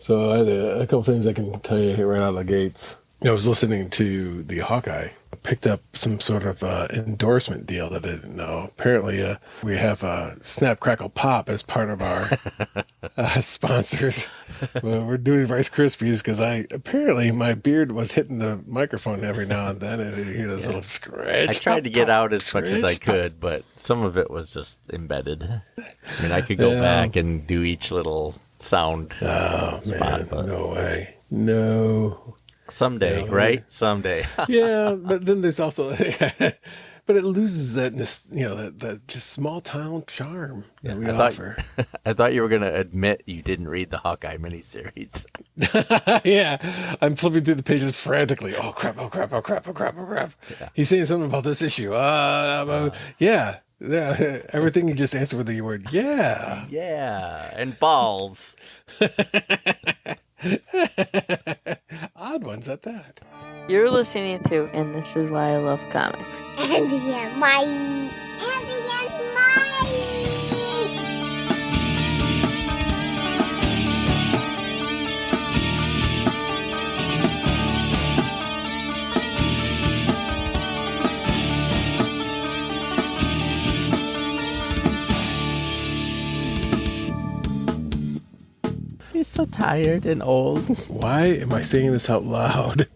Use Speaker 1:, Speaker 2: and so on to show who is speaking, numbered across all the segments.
Speaker 1: So I had a couple things I can tell you right out of the gates. I was listening to the Hawkeye. I picked up some sort of endorsement deal that I didn't know. Apparently, we have Snap Crackle Pop as part of our sponsors. We're doing Rice Krispies because apparently my beard was hitting the microphone every now and then, and you hear this little scratch.
Speaker 2: I tried to get out as much as I could, but some of it was just embedded. I mean, I could go back and do each little sound spot.
Speaker 1: Man,
Speaker 2: but
Speaker 1: no way. No.
Speaker 2: Someday, right? Someday.
Speaker 1: Yeah, but then there's also, but it loses that, that just small town charm that we offer.
Speaker 2: I thought you were going to admit you didn't read the Hawkeye miniseries.
Speaker 1: Yeah, I'm flipping through the pages frantically. Oh crap! Oh crap! Oh crap! Oh crap! Oh crap! Yeah. He's saying something about this issue. Yeah. Everything you just answered with the word yeah.
Speaker 2: Yeah, and balls.
Speaker 1: Odd ones at that.
Speaker 3: You're listening to And This Is Why I Love Comics.
Speaker 4: Andy and Mike. Andy and Mike.
Speaker 2: He's so tired and old.
Speaker 1: Why am I saying this out loud?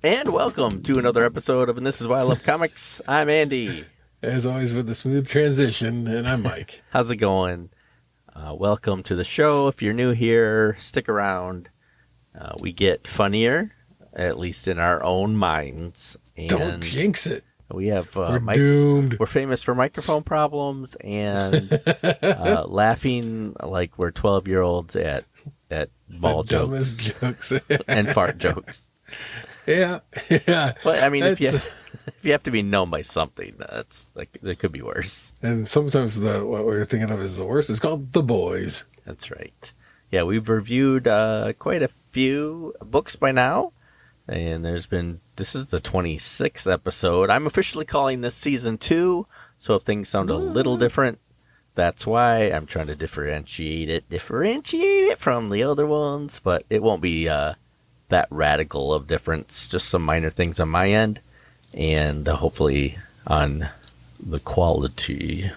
Speaker 2: And welcome to another episode of And This Is Why I Love Comics. I'm Andy.
Speaker 1: As always with the smooth transition, and I'm Mike.
Speaker 2: How's it going? Welcome to the show. If you're new here, stick around. We get funnier, at least in our own minds. And
Speaker 1: don't jinx it.
Speaker 2: We have
Speaker 1: we're doomed.
Speaker 2: We're famous for microphone problems and laughing like we're 12-year-olds at ball jokes,
Speaker 1: dumbest jokes,
Speaker 2: and fart jokes.
Speaker 1: Yeah.
Speaker 2: But I mean, if you have to be known by something, that's like it could be worse.
Speaker 1: And sometimes what we're thinking of as the worst is called The Boys.
Speaker 2: That's right. Yeah, we've reviewed quite a few books by now. And this is the 26th episode. I'm officially calling this season 2. So if things sound a little different, that's why I'm trying to differentiate it from the other ones. But it won't be that radical of difference. Just some minor things on my end. And hopefully on the quality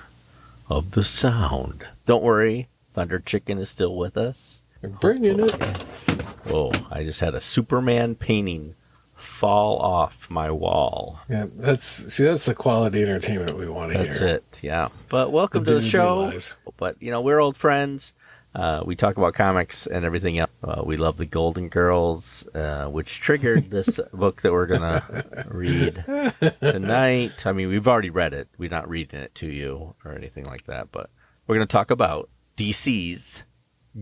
Speaker 2: of the sound. Don't worry, Thunder Chicken is still with us.
Speaker 1: I'm bringing it.
Speaker 2: Oh, I just had a Superman painting fall off my wall.
Speaker 1: Yeah, that's the quality entertainment we want to hear.
Speaker 2: That's it, yeah. But welcome to the show. But, we're old friends. We talk about comics and everything else. We love the Golden Girls, which triggered this book that we're going to read tonight. I mean, we've already read it. We're not reading it to you or anything like that. But we're going to talk about DC's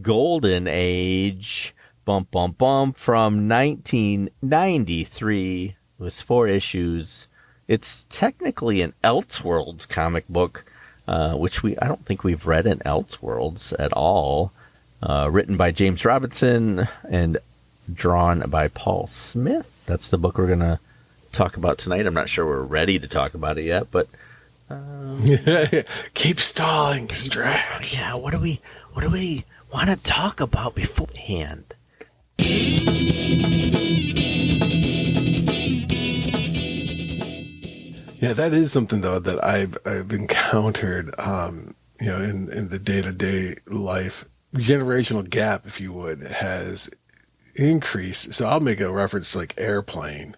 Speaker 2: Golden Age, from 1993. It was 4 issues. It's technically an Elseworlds comic book, which I don't think we've read in Elseworlds at all. Written by James Robinson and drawn by Paul Smith. That's the book we're going to talk about tonight. I'm not sure we're ready to talk about it yet, but
Speaker 1: keep stalling, Stretch.
Speaker 2: Yeah, what do we want to talk about beforehand?
Speaker 1: Yeah, that is something though that I've encountered, in the day-to-day life. Generational gap, if you would, has increased. So I'll make a reference to like Airplane,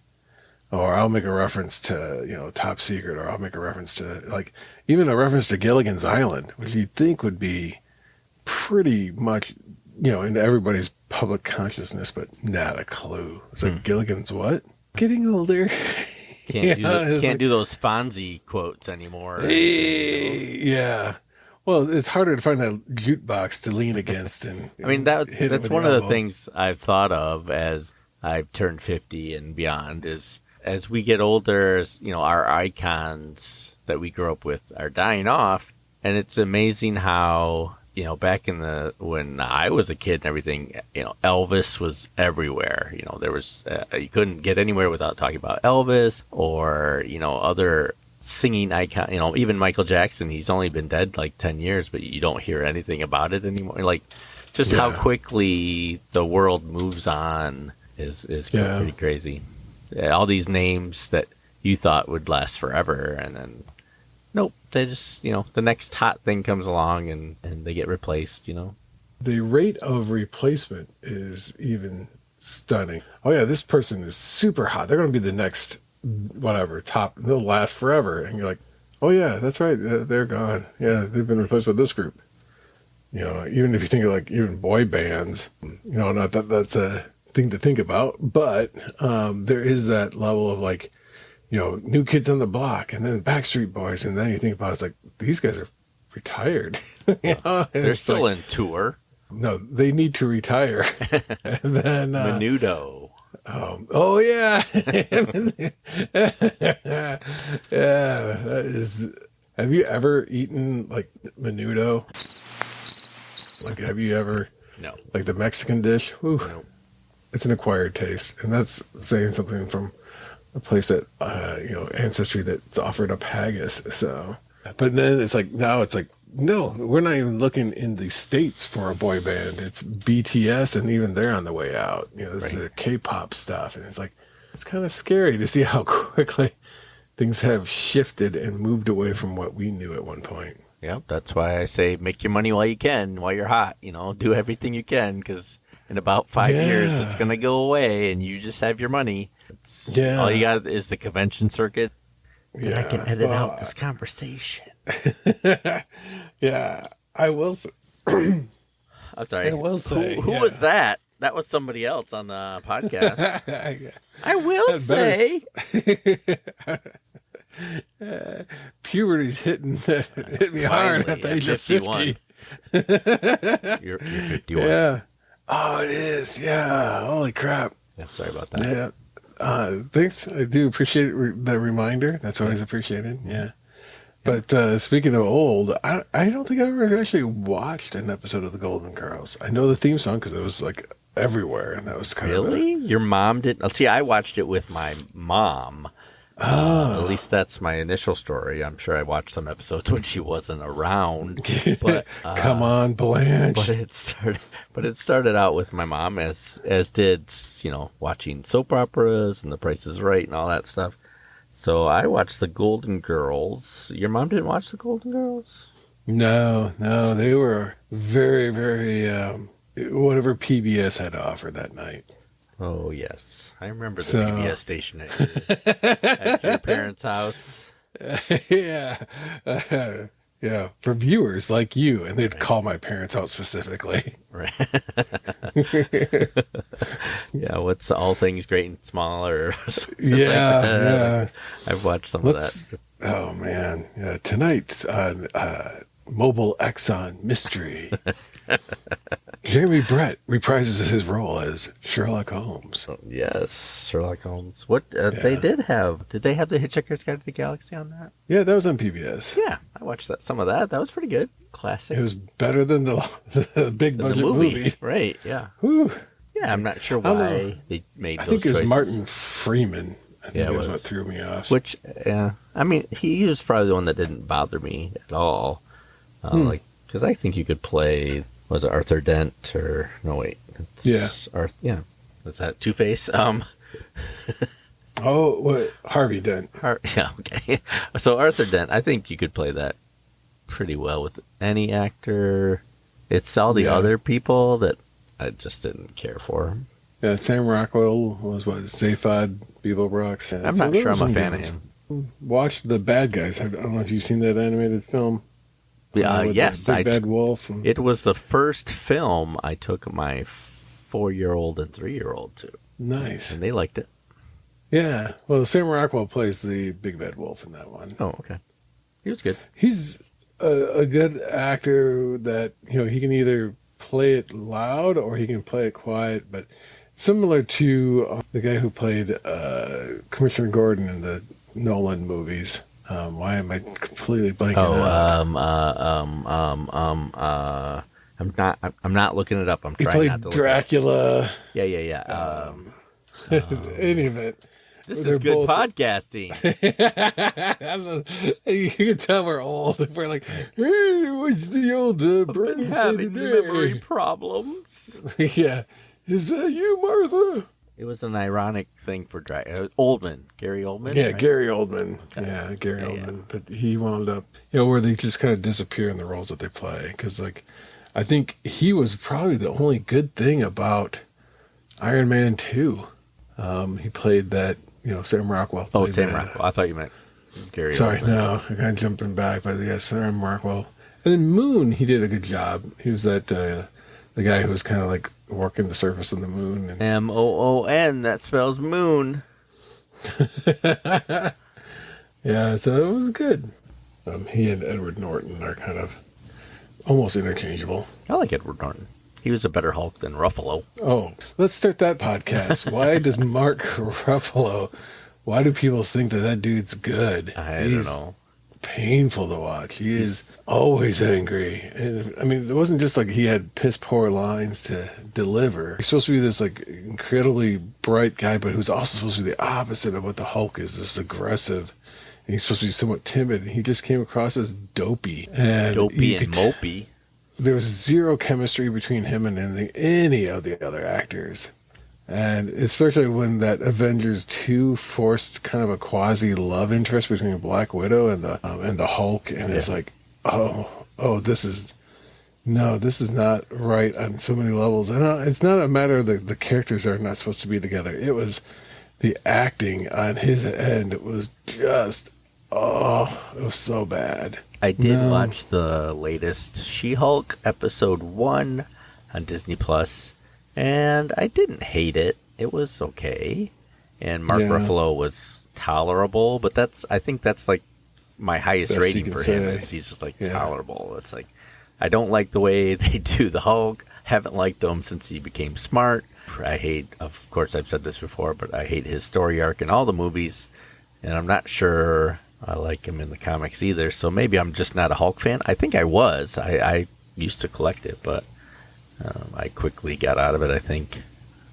Speaker 1: or I'll make a reference to Top Secret, or I'll make a reference to even a reference to Gilligan's Island, which you'd think would be pretty much in everybody's public consciousness, but not a clue. It's like Gilligan's what? Getting older.
Speaker 2: Can't do those Fonzie quotes anymore.
Speaker 1: Yeah. Well, it's harder to find that jukebox to lean against. And
Speaker 2: I mean, that's one of the things I've thought of as I've turned 50 and beyond is as we get older, our icons that we grew up with are dying off. And it's amazing how, back when I was a kid and everything, Elvis was everywhere. There was, you couldn't get anywhere without talking about Elvis or, other singing icon, even Michael Jackson. He's only been dead like 10 years, but you don't hear anything about it anymore. Like just how quickly the world moves on is pretty crazy. Yeah, all these names that you thought would last forever, and then nope, they just the next hot thing comes along and they get replaced.
Speaker 1: The rate of replacement is even stunning. Oh yeah, this person is super hot. They're going to be the next whatever top. They'll last forever, and you're like, oh yeah, that's right. They're gone. Yeah, they've been replaced by this group. Even if you think of like even boy bands, not that that's a thing to think about, but there is that level of like, New Kids on the Block, and then Backstreet Boys, and then you think about it's like these guys are retired.
Speaker 2: They're still like, in tour.
Speaker 1: No, they need to retire. And then
Speaker 2: Menudo.
Speaker 1: Oh yeah, yeah. That is. Have you ever eaten like menudo? Like, have you ever?
Speaker 2: No.
Speaker 1: Like the Mexican dish? Whew.
Speaker 2: No.
Speaker 1: It's an acquired taste, and that's saying something from a place that ancestry that's offered up haggis. So, but then it's like now it's like no, we're not even looking in the States for a boy band. It's BTS, and even they're on the way out. This is the K-pop stuff, and it's like it's kind of scary to see how quickly things have shifted and moved away from what we knew at one point.
Speaker 2: Yep, that's why I say make your money while you can, while you're hot. Do everything you can, because in about 5 years it's going to go away, and you just have your money. All you got is the convention circuit. And I can edit out this conversation.
Speaker 1: Yeah, I will say.
Speaker 2: I'm sorry.
Speaker 1: I will say.
Speaker 2: Who was that? That was somebody else on the podcast. I will say.
Speaker 1: Puberty's hit me hard at the age of 50.
Speaker 2: You're 51.
Speaker 1: Yeah. Oh, it is. Yeah. Holy crap.
Speaker 2: Yeah, sorry about that.
Speaker 1: Yeah. Thanks. I do appreciate the reminder. That's always appreciated. Yeah. But speaking of old, I don't think I ever actually watched an episode of The Golden Girls. I know the theme song because it was like everywhere, and that was kind of
Speaker 2: Your mom didn't? See, I watched it with my mom. At least that's my initial story. I'm sure I watched some episodes when she wasn't around. But
Speaker 1: come on, Blanche.
Speaker 2: But it started out with my mom, as did watching soap operas and The Price is Right and all that stuff. So I watched The Golden Girls. Your mom didn't watch The Golden Girls?
Speaker 1: No, they were very, very whatever PBS had to offer that night.
Speaker 2: Oh, yes. I remember the PBS station at your parents' house.
Speaker 1: Yeah. Yeah. For viewers like you, and they'd call my parents out specifically.
Speaker 2: Right. Yeah, what's All Things Great and Small? Or
Speaker 1: yeah.
Speaker 2: I've watched some of that.
Speaker 1: Oh, man. Yeah, tonight on Mobile Exxon Mystery. Jeremy Brett reprises his role as Sherlock Holmes.
Speaker 2: Yes, Sherlock Holmes. What they did have? Did they have the Hitchhiker's Guide to the Galaxy on that?
Speaker 1: Yeah, that was on PBS.
Speaker 2: Yeah, I watched some of that. That was pretty good. Classic.
Speaker 1: It was better than the big budget movie.
Speaker 2: Right? Yeah.
Speaker 1: Whew.
Speaker 2: Yeah, I'm not sure why they made those choices.
Speaker 1: I think it was Martin Freeman. I think
Speaker 2: it
Speaker 1: was what threw me off.
Speaker 2: Which, I mean, he was probably the one that didn't bother me at all. Because I think you could play. Was it Arthur Dent or no? Wait, yeah. Was that Two-Face?
Speaker 1: Oh, what? Harvey Dent.
Speaker 2: Yeah, okay. So Arthur Dent, I think you could play that pretty well with any actor. It's all the other people that I just didn't care for.
Speaker 1: Yeah, Sam Rockwell was what? Zaphod Beeblebrox. Yeah,
Speaker 2: I'm not sure I'm a fan of him.
Speaker 1: Watch The Bad Guys. I don't know if you've seen that animated film.
Speaker 2: Yes,
Speaker 1: Big Bad Wolf.
Speaker 2: It was the first film I took my 4-year-old and 3-year-old to.
Speaker 1: Nice.
Speaker 2: And they liked it.
Speaker 1: Yeah. Well, Sam Rockwell plays the Big Bad Wolf in that one.
Speaker 2: Oh, okay. He was good.
Speaker 1: He's a good actor that, he can either play it loud or he can play it quiet, but similar to the guy who played Commissioner Gordon in the Nolan movies. Why am I completely blanking out?
Speaker 2: I'm not looking it up. I'm trying not to.
Speaker 1: He played Dracula.
Speaker 2: Yeah.
Speaker 1: In any event,
Speaker 2: This
Speaker 1: They're
Speaker 2: is good
Speaker 1: both-
Speaker 2: podcasting.
Speaker 1: You can tell we're old. If we're like, hey, what's the old Bernie say
Speaker 2: Having memory
Speaker 1: today?
Speaker 2: problems.
Speaker 1: Yeah. Is that you, Martha?
Speaker 2: It was an ironic thing for Oldman, Gary Oldman.
Speaker 1: Yeah,
Speaker 2: right?
Speaker 1: Gary Oldman.
Speaker 2: Okay.
Speaker 1: Yeah, Gary
Speaker 2: Yeah,
Speaker 1: Oldman. But he wound up, where they just kind of disappear in the roles that they play. Because, I think he was probably the only good thing about Iron Man 2. He played that, Sam Rockwell.
Speaker 2: Oh,
Speaker 1: played
Speaker 2: Sam
Speaker 1: that.
Speaker 2: Rockwell. I thought you meant Gary
Speaker 1: Sorry,
Speaker 2: Oldman.
Speaker 1: no, I kind of jumping back, but yeah, Sam Rockwell. And then Moon, he did a good job. He was that the guy who was kind of like working the surface of the moon. And,
Speaker 2: Moon. That spells moon.
Speaker 1: yeah, so it was good. He and Edward Norton are kind of almost interchangeable.
Speaker 2: I like Edward Norton. He was a better Hulk than Ruffalo.
Speaker 1: Oh, let's start that podcast. Why does Mark Ruffalo? Why do people think that dude's good?
Speaker 2: I don't know.
Speaker 1: Painful to watch. He is always angry. And I mean, it wasn't just like he had piss poor lines to deliver. He's supposed to be this incredibly bright guy, but who's also supposed to be the opposite of what the Hulk is, this aggressive. And he's supposed to be somewhat timid. And he just came across as dopey. And
Speaker 2: Mopey.
Speaker 1: there was zero chemistry between him and any of the other actors. And especially when that Avengers 2 forced kind of a quasi love interest between Black Widow and the Hulk, and it's like, this is not right on so many levels. And it's not a matter of the characters are not supposed to be together. It was the acting on his end. It was just, it was so bad.
Speaker 2: I did watch the latest She-Hulk episode 1 on Disney Plus. And I didn't hate it. It was okay. And Mark Ruffalo was tolerable, but I think that's like my highest
Speaker 1: Best
Speaker 2: rating
Speaker 1: you
Speaker 2: for
Speaker 1: can
Speaker 2: him
Speaker 1: say.
Speaker 2: is he's just tolerable. It's like, I don't like the way they do the Hulk. Haven't liked him since he became smart. I hate, of course I've said this before, but I hate his story arc in all the movies. And I'm not sure I like him in the comics either. So maybe I'm just not a Hulk fan. I think I was. I used to collect it, but I quickly got out of it. I think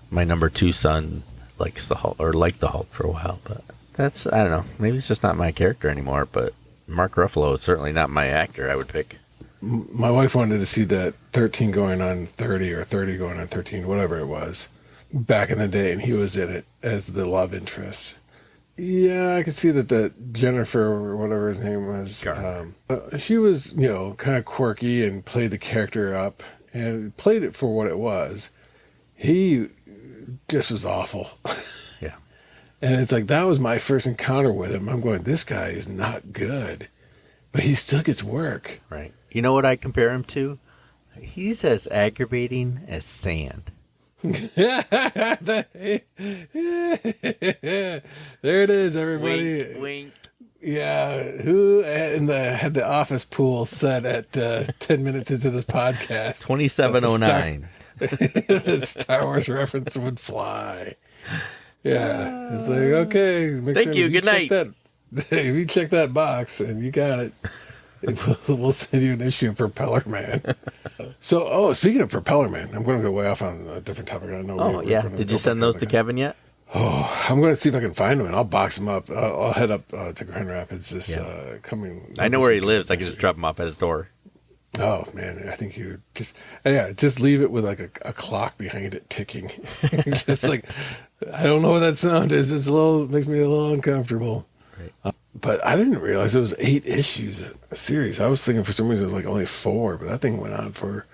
Speaker 2: my number 2 son likes the Hulk, or liked the Hulk for a while, but I don't know. Maybe it's just not my character anymore, but Mark Ruffalo is certainly not my actor I would pick.
Speaker 1: My wife wanted to see that 13 going on 30 or 30 going on 13, whatever it was, back in the day, and he was in it as the love interest. Yeah, I could see that Jennifer, or whatever his name was, she was, kind of quirky and played the character up. And played it for what it was. He just was awful.
Speaker 2: Yeah.
Speaker 1: And it's like, that was my first encounter with him. I'm going, this guy is not good. But he still gets work.
Speaker 2: Right. You know what I compare him to? He's as aggravating as sand.
Speaker 1: There it is, everybody.
Speaker 2: Wink, wink.
Speaker 1: Yeah, who had the office pool set at 10 minutes into this podcast?
Speaker 2: 2709.
Speaker 1: That Star Wars reference would fly. Yeah, it's like, okay.
Speaker 2: Thank you. Good night.
Speaker 1: If you check that box and you got it, we'll send you an issue of Propeller Man. So, speaking of Propeller Man, I'm going to go way off on a different topic. I know.
Speaker 2: Oh, yeah. Did you send those to Kevin yet?
Speaker 1: Oh, I'm going to see if I can find them, and I'll box them up. I'll head up to Grand Rapids this coming.
Speaker 2: I know where he lives. I can just drop him off at his door.
Speaker 1: Oh man, I think you just leave it with like a clock behind it ticking. Just like, I don't know what that sound is. It's makes me a little uncomfortable.
Speaker 2: Right.
Speaker 1: But I didn't realize it was 8 issues a series. I was thinking for some reason it was like only 4, but that thing went on for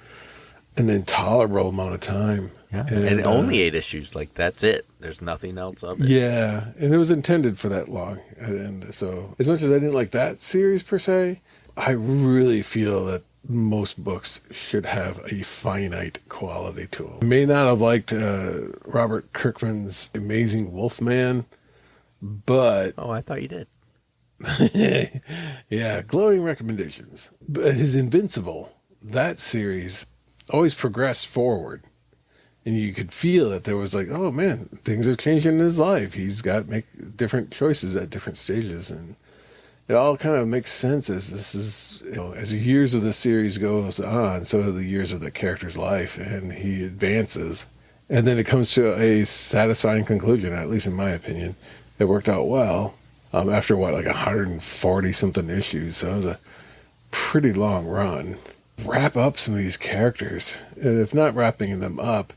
Speaker 1: an intolerable amount of time.
Speaker 2: Yeah, and only 8 issues. Like, that's it. There's nothing else of it.
Speaker 1: Yeah, and it was intended for that long. And so, as much as I didn't like that series per se, I really feel that most books should have a finite quality to them. I may not have liked Robert Kirkman's Amazing Wolfman, but...
Speaker 2: Oh, I thought you did.
Speaker 1: Yeah, glowing recommendations. But his Invincible, that series always progressed forward. And you could feel that there was like, oh man, things have changed in his life. He's got to make different choices at different stages. And it all kind of makes sense as this is, as the years of the series goes on, so do the years of the character's life. And he advances. And then it comes to a satisfying conclusion, at least in my opinion. it worked out well. After what, like 140 something issues, so it was a pretty long run. Wrap up some of these characters, and if not wrapping them up,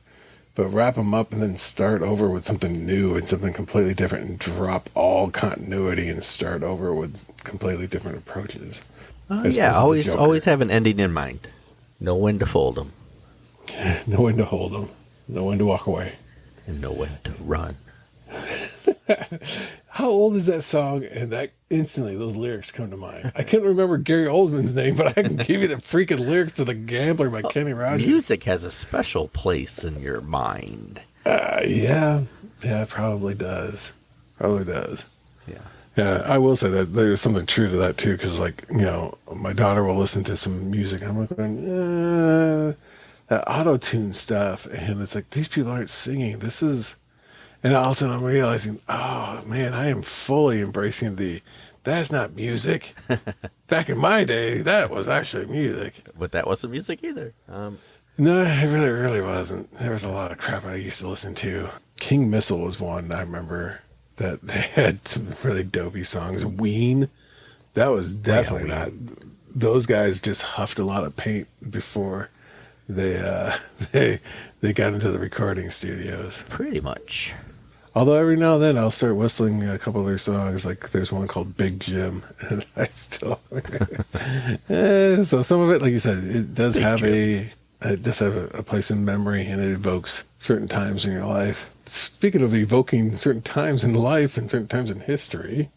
Speaker 1: but wrap them up and then start over with something new and something completely different, and drop all continuity and start over with completely different approaches.
Speaker 2: Yeah, always have an ending in mind. Know when to fold them.
Speaker 1: Know when to hold them. Know when to walk away.
Speaker 2: And know when to run.
Speaker 1: How old is that song? And that instantly those lyrics come to mind. I can't remember Gary Oldman's name, but I can give you the freaking lyrics to The Gambler by Kenny Rogers.
Speaker 2: Music has a special place in your mind.
Speaker 1: Yeah, it probably does. Probably does.
Speaker 2: Yeah.
Speaker 1: Yeah, I will say that there's something true to that too, because like, you know, my daughter will listen to some music. I'm like, that auto-tune stuff, and it's like, these people aren't singing. This is, and all of a sudden I'm realizing, oh man, I am fully embracing that's not music. Back in my day, that was actually music.
Speaker 2: But that wasn't music either.
Speaker 1: No, it really wasn't. There was a lot of crap I used to listen to. King Missile was one I remember that they had some really dopey songs. Ween, that was definitely not. Those guys just huffed a lot of paint before they got into the recording studios.
Speaker 2: Pretty much.
Speaker 1: Although every now and then I'll start whistling a couple of their songs. Like there's one called Big Jim, and I still. So some of it, like you said, it does have a place in memory, and it evokes certain times in your life. Speaking of evoking certain times in life and certain times in history.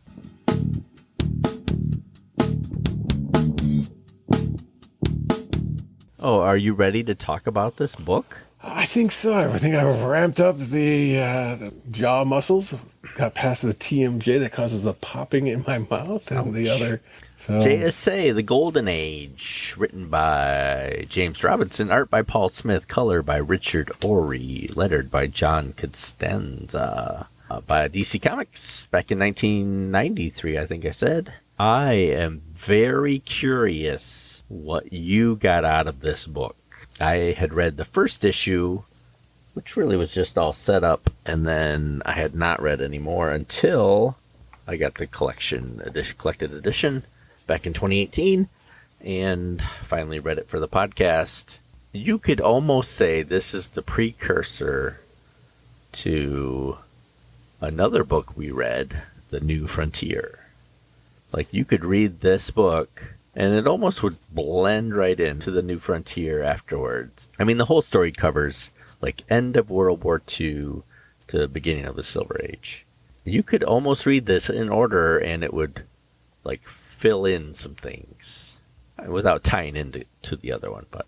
Speaker 2: Oh, are you ready to talk about this book?
Speaker 1: I think so. I think I've ramped up the jaw muscles. Got past the TMJ that causes the popping in my mouth, and the other. So.
Speaker 2: JSA, The Golden Age, written by James Robinson, art by Paul Smith, color by Richard Ory, lettered by John Costanza, by DC Comics back in 1993, I think I said. I am very curious what you got out of this book. I had read the first issue, which really was just all set up, and then I had not read any more until I got the collected edition back in 2018, and finally read it for the podcast. You could almost say this is the precursor to another book we read, The New Frontier. Like, you could read this book, and it almost would blend right into The New Frontier afterwards. I mean, the whole story covers, like, end of World War II to the beginning of the Silver Age. You could almost read this in order, and it would, like, fill in some things without tying into the other one. But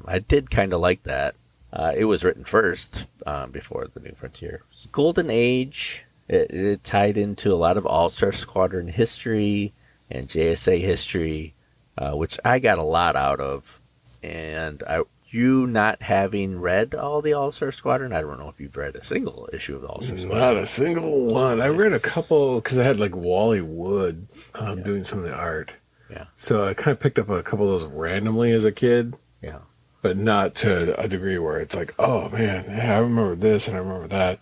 Speaker 2: I did kind of like that. It was written first before The New Frontier. Golden Age, it tied into a lot of All-Star Squadron history and JSA history, which I got a lot out of. And you not having read all the All-Star Squadron, I don't know if you've read a single issue of the All-Star Squadron.
Speaker 1: Not a single one. I read a couple because I had like Wally Wood doing some of the art.
Speaker 2: Yeah.
Speaker 1: So I kind of picked up a couple of those randomly as a kid.
Speaker 2: Yeah.
Speaker 1: But not to a degree where it's like, oh man, yeah, I remember this and I remember that.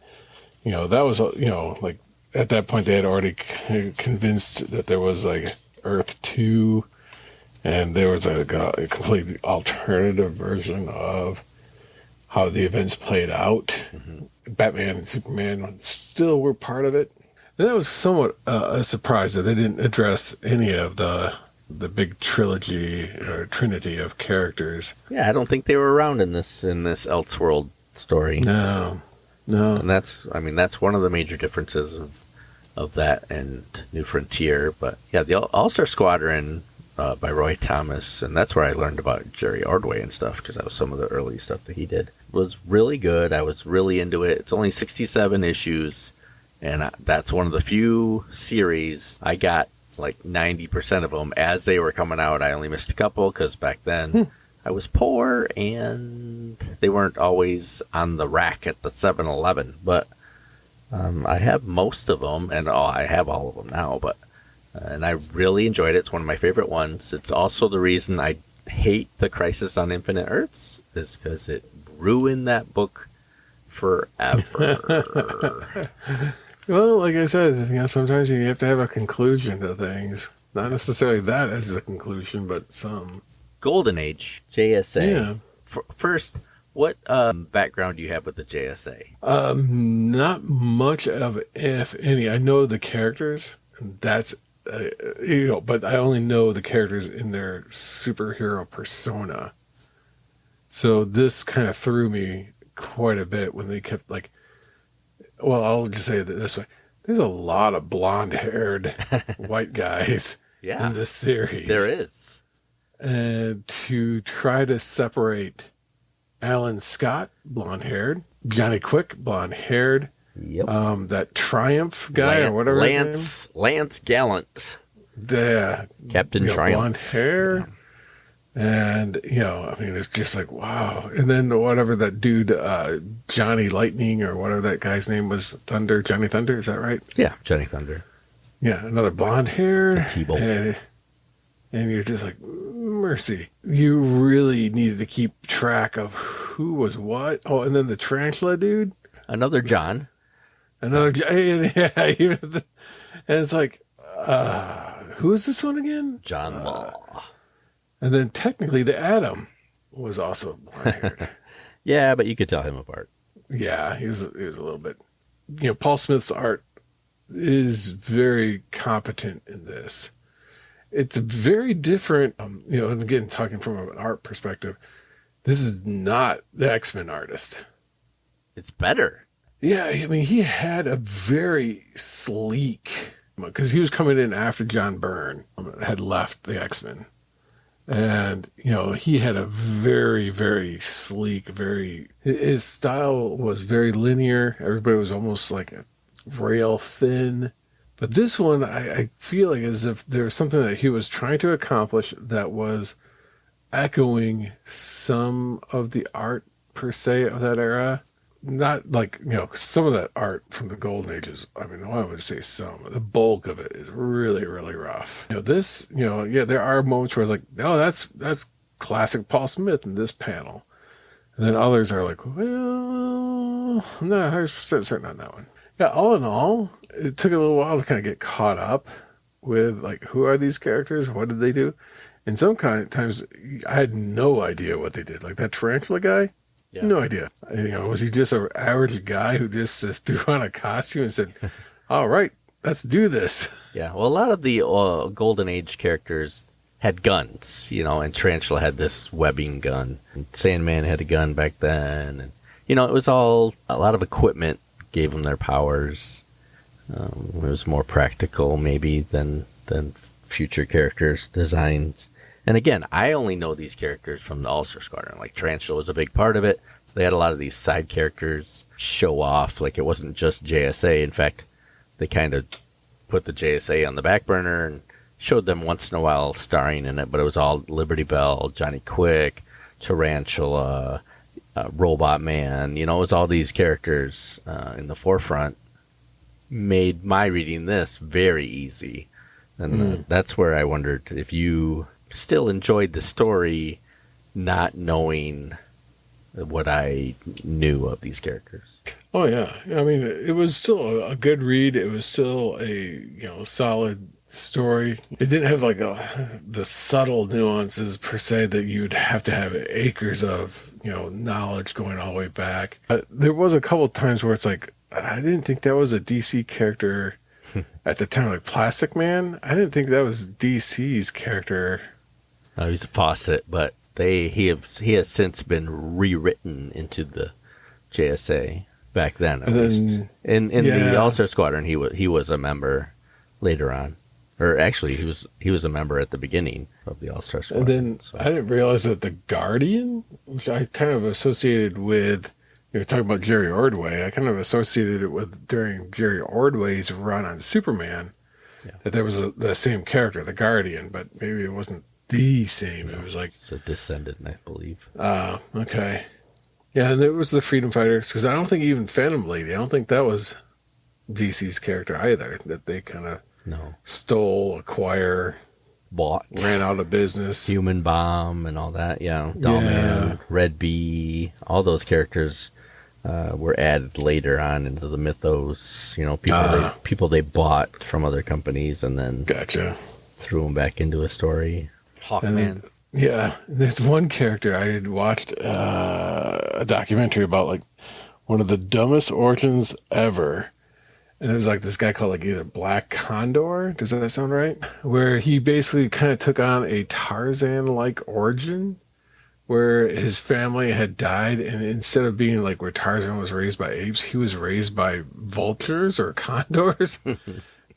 Speaker 1: You know, that was, you know, like at that point they had already convinced that there was like Earth 2 and there was a completely alternative version of how the events played out. Mm-hmm. Batman and Superman still were part of it. And that was somewhat a surprise that they didn't address any of the big trilogy or trinity of characters.
Speaker 2: Yeah, I don't think they were around in this Elseworld story.
Speaker 1: No.
Speaker 2: And that's one of the major differences of that and New Frontier. But yeah, the All-Star Squadron by Roy Thomas, and that's where I learned about Jerry Ordway and stuff, because that was some of the early stuff that he did. It was really good. I was really into it. It's only 67 issues, and that's one of the few series I got like 90% of them as they were coming out. I only missed a couple because back then I was poor and they weren't always on the rack at the 7-Eleven. But I have most of them, and I have all of them now. But and I really enjoyed it. It's one of my favorite ones. It's also the reason I hate the Crisis on Infinite Earths, is because it ruined that book forever.
Speaker 1: Well, like I said, sometimes you have to have a conclusion to things. Not necessarily that as the conclusion, but some.
Speaker 2: Golden Age, JSA.
Speaker 1: Yeah.
Speaker 2: First, what background do you have with the JSA?
Speaker 1: Not much of, if any. I know the characters, and that's, but I only know the characters in their superhero persona. So this kind of threw me quite a bit when they kept like, well, I'll just say it this way. There's a lot of blonde-haired white guys
Speaker 2: Yeah,
Speaker 1: in this series.
Speaker 2: there is.
Speaker 1: And to try to separate Alan Scott, blonde-haired, Johnny Quick, blonde-haired,
Speaker 2: Yep.
Speaker 1: that Triumph guy or whatever
Speaker 2: Lance Gallant.
Speaker 1: his name. Yeah,
Speaker 2: Captain Triumph.
Speaker 1: blonde hair.
Speaker 2: Yeah.
Speaker 1: And, it's just like, wow. And then whatever that dude, Johnny Lightning or whatever that guy's name was, Johnny Thunder, is that right?
Speaker 2: Yeah, Johnny Thunder.
Speaker 1: Yeah, another blonde hair.
Speaker 2: T-Bolt.
Speaker 1: And you're just like, mercy. You really needed to keep track of who was what. Oh, and then the tarantula dude.
Speaker 2: Another John.
Speaker 1: Another, yeah, and it's like, who is this one again?
Speaker 2: John Law.
Speaker 1: And then technically the Atom was also blonde-haired.
Speaker 2: Yeah, but you could tell him apart.
Speaker 1: Yeah, he was a little bit. Paul Smith's art is very competent in this. It's very different. And again, talking from an art perspective, this is not the X-Men artist.
Speaker 2: It's better.
Speaker 1: Yeah, I mean, he had a very sleek, because he was coming in after John Byrne had left the X-Men. And, he had a very, very sleek, his style was very linear. Everybody was almost like a rail thin. But this one, I feel like as if there was something that he was trying to accomplish that was echoing some of the art per se of that era. Not like, some of that art from the Golden Ages. I mean, I would say some. The bulk of it is really, really rough. This, there are moments where like, oh, that's classic Paul Smith in this panel. And then others are like, well, I'm not 100% certain on that one. Yeah, all in all, it took a little while to kind of get caught up with like, who are these characters? What did they do? And some times I had no idea what they did. Like that tarantula guy.
Speaker 2: Yeah.
Speaker 1: No idea. Was he just an average guy who just threw on a costume and said, all right, let's do this?
Speaker 2: Yeah, well, a lot of the Golden Age characters had guns, and Tarantula had this webbing gun. And Sandman had a gun back then. And, it was all a lot of equipment gave them their powers. It was more practical maybe than future characters' designs. And again, I only know these characters from the All-Star Squadron. Like, Tarantula was a big part of it. They had a lot of these side characters show off. Like, it wasn't just JSA. In fact, they kind of put the JSA on the back burner and showed them once in a while starring in it. But it was all Liberty Bell, Johnny Quick, Tarantula, Robot Man. It was all these characters in the forefront. Made my reading this very easy. And that's where I wondered if you still enjoyed the story, not knowing what I knew of these characters.
Speaker 1: Oh yeah, I mean, it was still a good read. It was still a solid story. It didn't have like the subtle nuances per se that you'd have to have acres of knowledge going all the way back. There was a couple of times where it's like, I didn't think that was a DC character at the time. Like Plastic Man, I didn't think that was DC's character.
Speaker 2: No, he's a faucet, but he has since been rewritten into the JSA back then, at least. In the All-Star Squadron, he was a member later on, or actually he was a member at the beginning of the All-Star Squadron.
Speaker 1: And then I didn't realize that the Guardian, which I kind of associated with, talking about Jerry Ordway, I kind of associated it with during Jerry Ordway's run on Superman, that there was the same character, the Guardian, but maybe it wasn't the same. It was like
Speaker 2: it's a descendant, I believe.
Speaker 1: Okay. Yeah, and there was the Freedom Fighters, because I don't think even Phantom Lady, I don't think that was DC's character either, that they kind of stole,
Speaker 2: bought,
Speaker 1: ran out of business.
Speaker 2: Human Bomb and all that, Dollman, Red Bee, all those characters were added later on into the mythos. People they bought from other companies and then
Speaker 1: Gotcha.
Speaker 2: threw them back into a story. Hawkman.
Speaker 1: Yeah, there's one character I had watched a documentary about, like one of the dumbest origins ever. And it was like this guy called like either Black Condor. Does that sound right? Where he basically kind of took on a Tarzan-like origin, where his family had died, and instead of being like where Tarzan was raised by apes, he was raised by vultures or condors.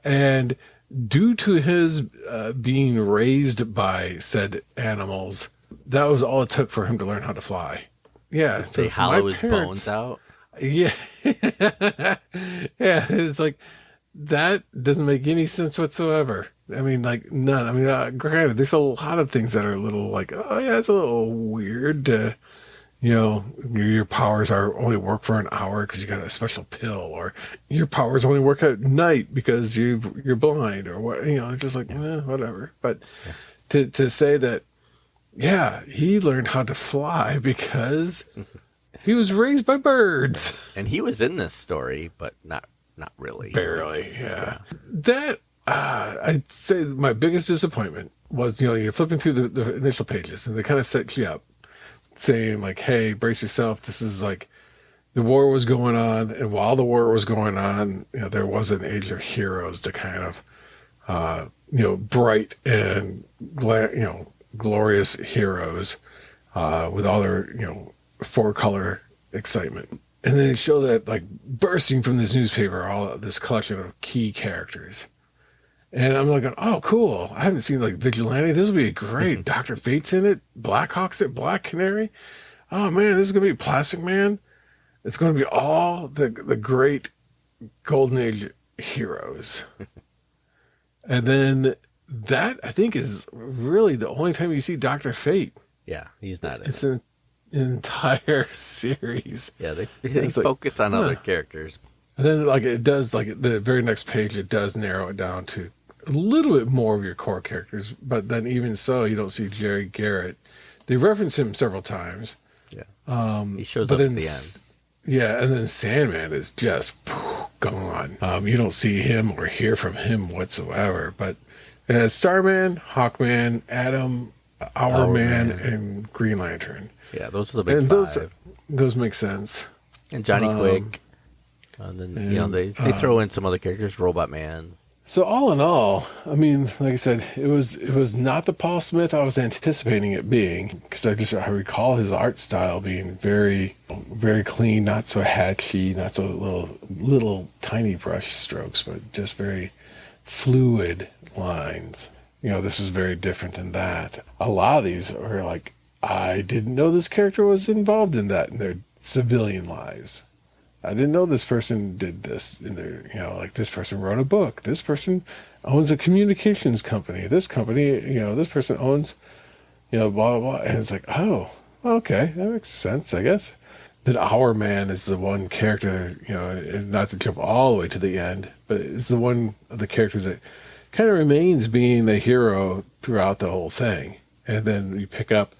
Speaker 1: And due to his being raised by said animals, that was all it took for him to learn how to fly. Yeah,
Speaker 2: They hollow his bones out.
Speaker 1: Yeah. Yeah, it's like that doesn't make any sense whatsoever. I mean, like none. I mean, granted, there's a lot of things that are a little like, oh yeah, it's a little weird. Your powers are only work for an hour because you got a special pill, or your powers only work at night because you're blind, or what? It's just like whatever. But to say that, yeah, he learned how to fly because he was raised by birds.
Speaker 2: And he was in this story, but not really.
Speaker 1: Barely, yeah. That, I'd say my biggest disappointment was, you're flipping through the initial pages, and they kind of set you up, saying like, hey, brace yourself. This is like, the war was going on, and while the war was going on, there was an age of heroes to kind of, bright and, glorious heroes with all their, four-color excitement. And then they show that, like, bursting from this newspaper, all this collection of key characters. And I'm like, oh, cool. I haven't seen, like, Vigilante. This will be great. Dr. Fate's in it. Blackhawk's it. Black Canary. Oh, man, this is going to be Plastic Man. It's going to be all the great Golden Age heroes. And then that, I think, is really the only time you see Dr. Fate.
Speaker 2: Yeah, he's not in
Speaker 1: It's an entire series.
Speaker 2: Yeah, they
Speaker 1: It's like,
Speaker 2: focus on other characters.
Speaker 1: And then, like, it does, like, the very next page, it does narrow it down to a little bit more of your core characters. But then, even so, you don't see Jerry Garrett. They reference him several times.
Speaker 2: Yeah. He shows up at the end.
Speaker 1: Yeah, and then Sandman is just gone. You don't see him or hear from him whatsoever. But it has Starman, Hawkman, Atom, Hourman, and Green Lantern.
Speaker 2: Yeah, those are the big
Speaker 1: And
Speaker 2: five.
Speaker 1: those make sense.
Speaker 2: And Johnny Quick. And then, they throw in some other characters, Robot Man.
Speaker 1: So all in all, I mean, like I said, it was not the Paul Smith I was anticipating it being, because I recall his art style being very, very clean, not so hatchy, not so little tiny brush strokes, but just very fluid lines. This is very different than that. A lot of these are like, I didn't know this character was involved in that in their civilian lives. I didn't know this person did this in their, like this person wrote a book. This person owns a communications company. This company, this person owns, blah, blah, blah. And it's like, oh, okay, that makes sense, I guess. Then Our Man is the one character, and not to jump all the way to the end, but it's the one of the characters that kind of remains being the hero throughout the whole thing. And then you pick up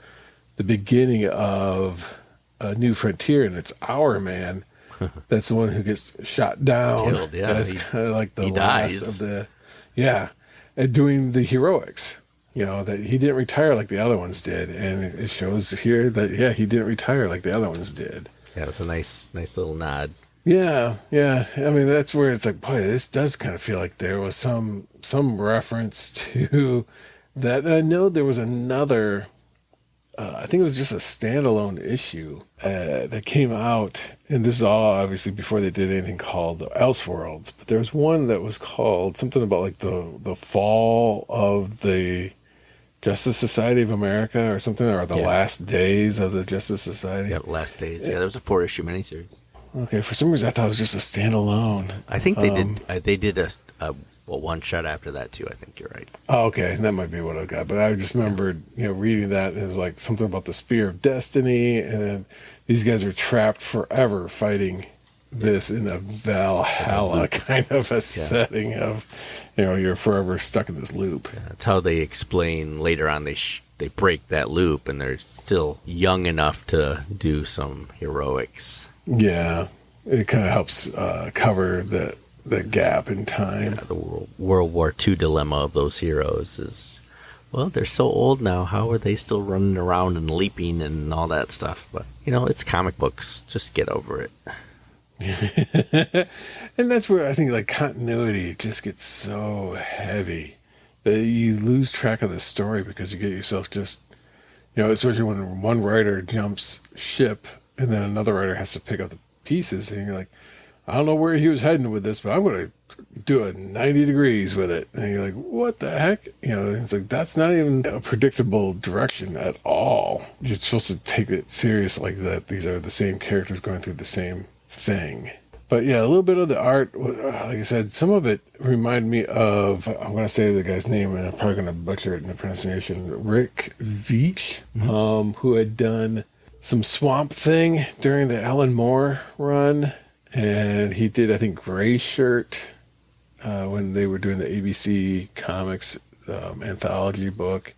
Speaker 1: the beginning of A New Frontier, and it's Our Man. That's the one who gets shot down.
Speaker 2: Killed, yeah.
Speaker 1: That's kind of like the
Speaker 2: he
Speaker 1: last
Speaker 2: dies.
Speaker 1: of the, and doing the heroics. That he didn't retire like the other ones did, and it shows here that he didn't retire like the other ones did.
Speaker 2: Yeah, it's a nice little nod.
Speaker 1: Yeah. I mean, that's where it's like, boy, this does kind of feel like there was some reference to that. And I know there was another. I think it was just a standalone issue that came out, and this is all obviously before they did anything called Elseworlds. But there was one that was called something about like the fall of the Justice Society of America or something, or the last days of the Justice Society.
Speaker 2: Yeah, last days. Yeah, there was a 4-issue miniseries.
Speaker 1: Okay, for some reason I thought it was just a standalone.
Speaker 2: I think they did a one shot after that too. I think you're right.
Speaker 1: Oh, okay, that might be what I got. But I just remembered, reading that, and it was like something about the Spear of Destiny, and then these guys are trapped forever fighting this in a Valhalla kind of a setting of, you're forever stuck in this loop.
Speaker 2: Yeah, that's how they explain later on. They break that loop, and they're still young enough to do some heroics.
Speaker 1: Yeah, it kind of helps cover the gap in time.
Speaker 2: The World War II dilemma of those heroes is, well, they're so old now. How are they still running around and leaping and all that stuff? But, it's comic books. Just get over it.
Speaker 1: And that's where I think like continuity just gets so heavy that you lose track of the story because you get yourself just, especially when one writer jumps ship and then another writer has to pick up the pieces, and you're like, I don't know where he was heading with this, but I'm going to do a 90 degrees with it. And you're like, what the heck? It's like, that's not even a predictable direction at all. You're supposed to take it serious like that. These are the same characters going through the same thing. But yeah, a little bit of the art, like I said, some of it remind me of, I'm going to say the guy's name, and I'm probably going to butcher it in the pronunciation, Rick Veitch, who had done some Swamp Thing during the Alan Moore run. And he did, I think, Gray Shirt when they were doing the ABC Comics anthology book.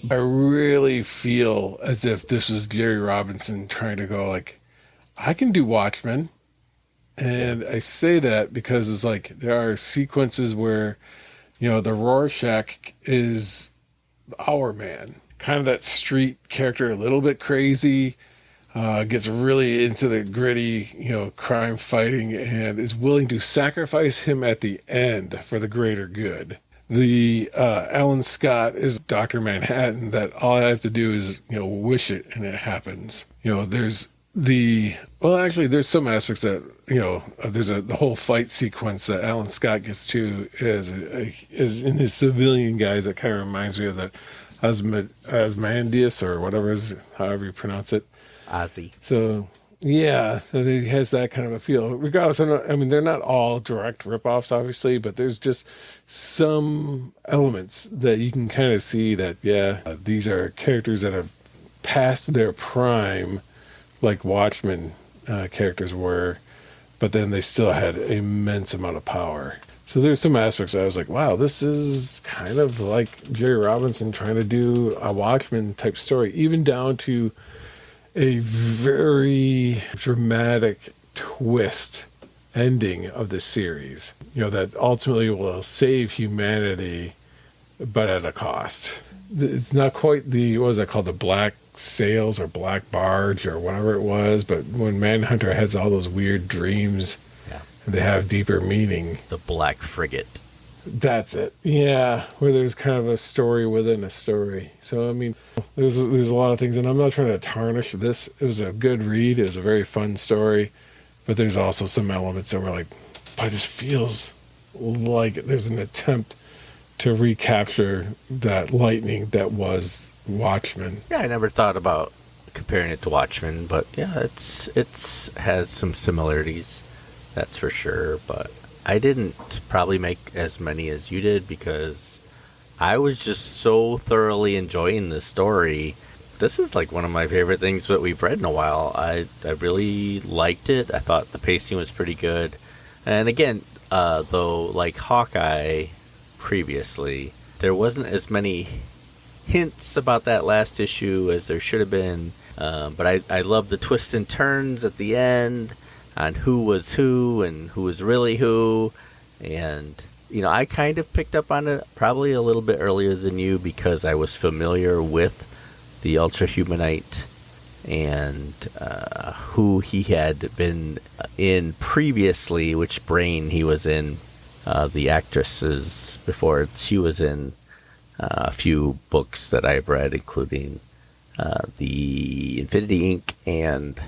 Speaker 1: I really feel as if this was Jerry Robinson trying to go like, I can do Watchmen. And I say that because it's like there are sequences where, the Rorschach is our man. Kind of that street character, a little bit crazy, gets really into the gritty, crime fighting, and is willing to sacrifice him at the end for the greater good. The Alan Scott is Dr. Manhattan, that all I have to do is, wish it and it happens. There's there's some aspects that, there's the whole fight sequence that Alan Scott gets to is in his civilian guys that kind of reminds me of the Ozymandias or whatever however you pronounce it.
Speaker 2: Ozzy.
Speaker 1: So, yeah, so he has that kind of a feel. Regardless, they're not all direct ripoffs, obviously, but there's just some elements that you can kind of see that, these are characters that have passed their prime, like Watchmen characters were, but then they still had an immense amount of power. So there's some aspects I was like, wow, this is kind of like Jerry Robinson trying to do a Watchmen type story, even down to a very dramatic twist ending of the series, that ultimately will save humanity, but at a cost. It's not quite what was that called? The Black Sails or Black Barge or whatever it was, but when Manhunter has all those weird dreams, they have deeper meaning.
Speaker 2: The Black Frigate.
Speaker 1: That's it. Yeah, where there's kind of a story within a story. So, there's a lot of things, and I'm not trying to tarnish this. It was a good read. It was a very fun story, but there's also some elements that were like, boy, this feels like there's an attempt to recapture that lightning that was Watchmen.
Speaker 2: Yeah, I never thought about comparing it to Watchmen, but yeah, it's has some similarities, that's for sure. But I didn't probably make as many as you did because I was just so thoroughly enjoying this story. This is like one of my favorite things that we've read in a while. I really liked it. I thought the pacing was pretty good. And again, though, like Hawkeye previously, there wasn't as many hints about that last issue as there should have been. But I love the twists and turns at the end on who was who and who was really who. And, I kind of picked up on it probably a little bit earlier than you because I was familiar with the Ultra Humanite and who he had been in previously, which brain he was in, the actresses before she was in a few books that I've read, including the Infinity Inc. and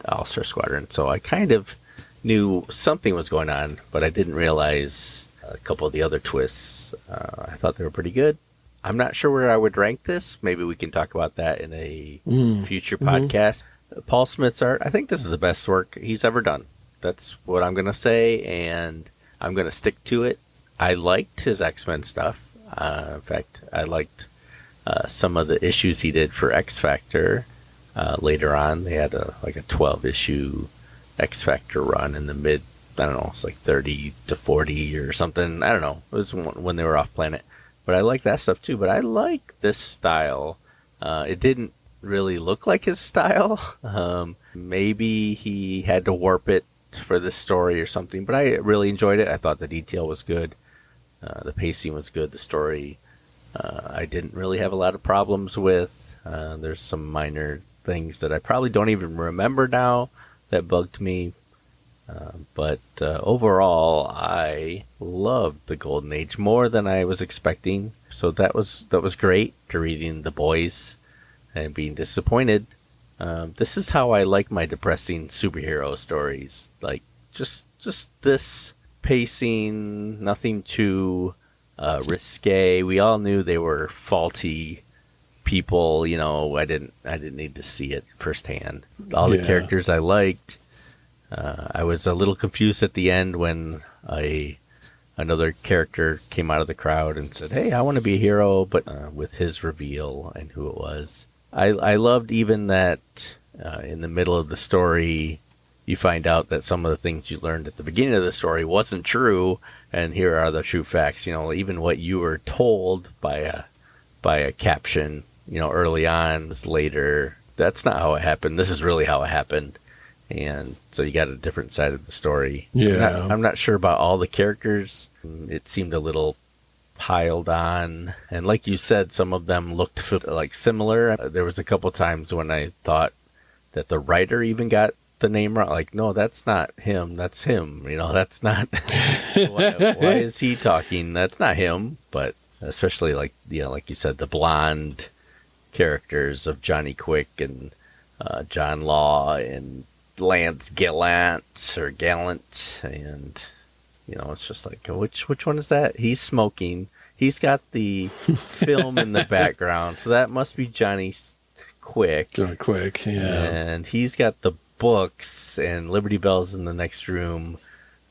Speaker 2: All-Star Squadron. So I kind of knew something was going on, but I didn't realize a couple of the other twists. I thought they were pretty good. I'm not sure where I would rank this. Maybe we can talk about that in a future podcast. Paul Smith's art, I think this is the best work he's ever done. That's what I'm going to say, and I'm going to stick to it. I liked his X-Men stuff. In fact, I liked some of the issues he did for X Factor. Later on, they had a 12-issue X Factor run in the mid, I don't know, it's like 30 to 40 or something. I don't know. It was when they were off planet. But I like that stuff too. But I like this style It didn't really look like his style. Maybe he had to warp it for this story or something, but I really enjoyed it. I thought the detail was good. The pacing was good. The story, I didn't really have a lot of problems with. There's some minor things that I probably don't even remember now that bugged me. But overall, I loved the Golden Age more than I was expecting. So that was great. To reading The Boys and being disappointed. This is how I like my depressing superhero stories. Like just this pacing, nothing too risque. We all knew they were faulty people. You know, I didn't need to see it firsthand. All the characters I liked. I was a little confused at the end when another character came out of the crowd and said, "Hey, I want to be a hero," but with his reveal and who it was. I loved even that in the middle of the story, you find out that some of the things you learned at the beginning of the story wasn't true, and here are the true facts. You know, even what you were told by a caption, you know, early on, is later. That's not how it happened. This is really how it happened. And so you got a different side of the story.
Speaker 1: Yeah.
Speaker 2: I'm not sure about all the characters. It seemed a little piled on. And like you said, some of them looked like similar. There was a couple times when I thought that the writer even got the name wrong. Like, no, that's not him. That's him. You know, that's not. why is he talking? That's not him. But especially like, you know, like you said, the blonde characters of Johnny Quick and John Law and Lance Gallant, and you know, it's just like, which one is that? He's smoking. He's got the film in the background, so that must be Johnny Quick.
Speaker 1: Johnny Quick, yeah.
Speaker 2: And he's got the books, and Liberty Bell's in the next room,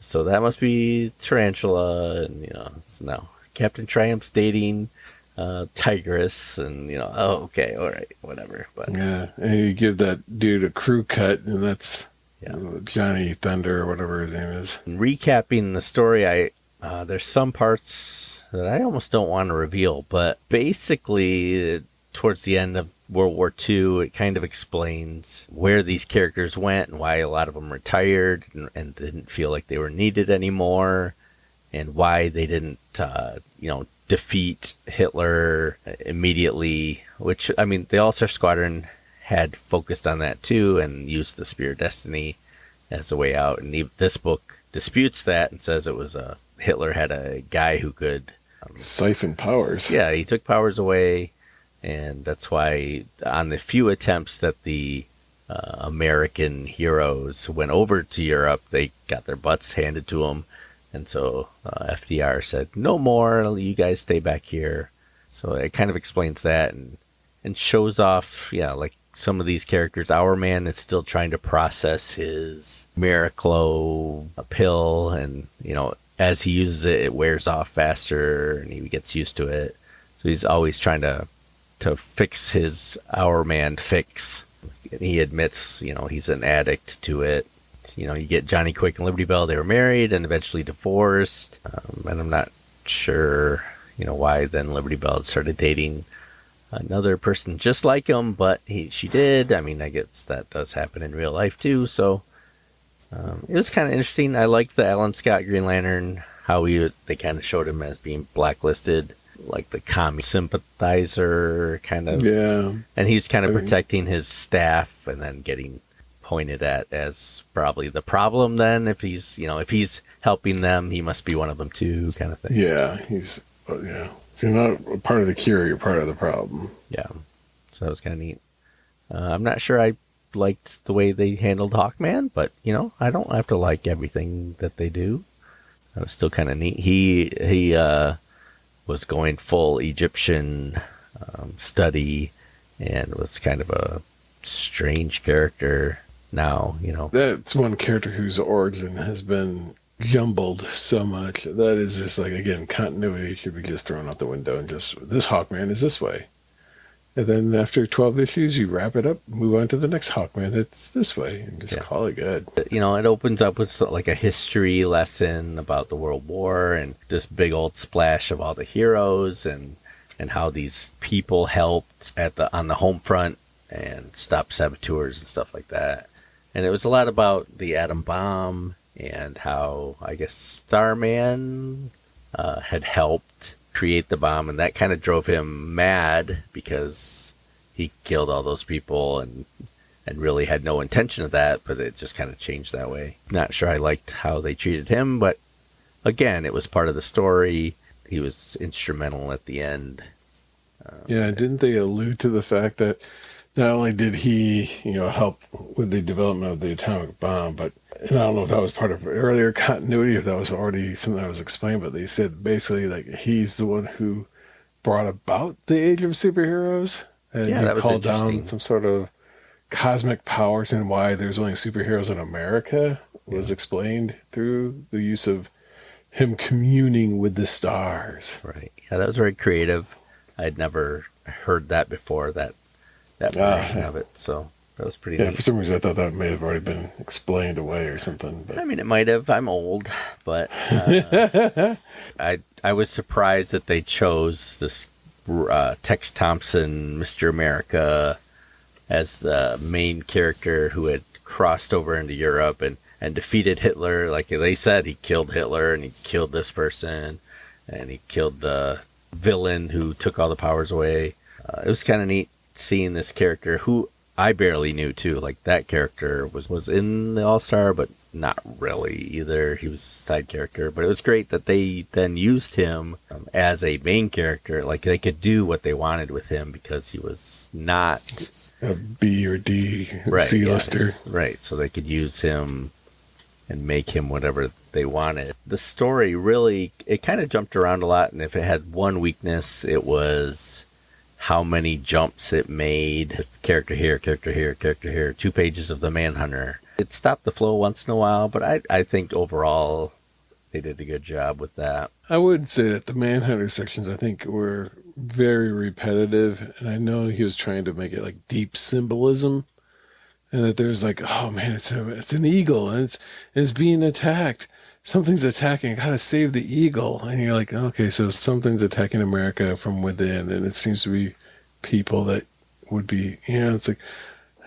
Speaker 2: so that must be Tarantula. And you know, so no, Captain Triumph's dating Tigress, and you know, oh, okay, all right, whatever. But
Speaker 1: yeah, and you give that dude a crew cut, and that's Johnny Thunder or whatever his name is.
Speaker 2: In recapping the story, there's some parts that I almost don't want to reveal, but basically, towards the end of World War II, it kind of explains where these characters went and why a lot of them retired and didn't feel like they were needed anymore, and why they didn't, defeat Hitler immediately, which, I mean, the All-Star Squadron had focused on that too and used the Spear of Destiny as a way out. And this book disputes that and says it was Hitler had a guy who could
Speaker 1: siphon powers.
Speaker 2: Yeah, he took powers away, and that's why on the few attempts that the American heroes went over to Europe, they got their butts handed to them. And so FDR said, no more, you guys stay back here. So it kind of explains that and shows off, like some of these characters. Our man is still trying to process his Miraclo pill, and, as he uses it, it wears off faster, and he gets used to it. So he's always trying to fix his Our Man fix. And he admits, he's an addict to it. You get Johnny Quick and Liberty Bell. They were married and eventually divorced. And I'm not sure, why then Liberty Bell started dating another person just like him, but she did. I mean, I guess that does happen in real life too. So it was kind of interesting. I liked the Alan Scott Green Lantern, how they kind of showed him as being blacklisted, like the commie sympathizer kind of.
Speaker 1: Yeah.
Speaker 2: And he's kind of protecting his staff and then getting pointed at as probably the problem then. If he's helping them, he must be one of them too, kind of thing.
Speaker 1: Yeah, if you're not a part of the cure, you're part of the problem.
Speaker 2: Yeah, so that was kind of neat. I'm not sure I liked the way they handled Hawkman, but I don't have to like everything that they do. That was still kind of neat. He was going full Egyptian study and was kind of a strange character. Now,
Speaker 1: that's one character whose origin has been jumbled so much. That is just like, again, continuity should be just thrown out the window and just, this Hawkman is this way. And then after 12 issues, you wrap it up, move on to the next Hawkman that's this way, and just call it good.
Speaker 2: It opens up with like a history lesson about the World War and this big old splash of all the heroes, and and how these people helped on the home front and stop saboteurs and stuff like that. And it was a lot about the atom bomb and how, I guess, Starman had helped create the bomb, and that kind of drove him mad because he killed all those people and really had no intention of that, but it just kind of changed that way. Not sure I liked how they treated him, but again, it was part of the story. He was instrumental at the end.
Speaker 1: Yeah, didn't they allude to the fact that not only did he, help with the development of the atomic bomb, but, and I don't know if that was part of earlier continuity, if that was already something that was explained, but they said basically like he's the one who brought about the age of superheroes, and
Speaker 2: Yeah,
Speaker 1: he
Speaker 2: that was
Speaker 1: called
Speaker 2: interesting.
Speaker 1: down some sort of cosmic powers, and why there's only superheroes in America was explained through the use of him communing with the stars.
Speaker 2: Right. Yeah, that was very creative. I'd never heard that before, that version of it. So that was pretty
Speaker 1: Yeah,
Speaker 2: neat.
Speaker 1: for some reason I thought that may have already been explained away or something. But
Speaker 2: I mean, it might have. I'm old, but I was surprised that they chose this Tex Thompson, Mr. America, as the main character who had crossed over into Europe and defeated Hitler. Like they said, he killed Hitler and he killed this person and he killed the villain who took all the powers away. It was kind of neat seeing this character who I barely knew too. Like that character was in the All-Star, but not really either. He was a side character, but it was great that they then used him as a main character. Like they could do what they wanted with him because he was not
Speaker 1: a B or D
Speaker 2: right,
Speaker 1: C-lister.
Speaker 2: Yeah, right. So they could use him and make him whatever they wanted. The story really, it kind of jumped around a lot, and if it had one weakness, it was how many jumps it made. Character here, character here, character here. 2 pages of the Manhunter. It stopped the flow once in a while, but I think overall they did a good job with that.
Speaker 1: I would say that the Manhunter sections, I think, were very repetitive, and I know he was trying to make it like deep symbolism, and that there's like, oh man, it's an eagle, and it's being attacked. Something's attacking. I gotta save the eagle. And you're like, okay, so something's attacking America from within, and it seems to be people that would be, it's like,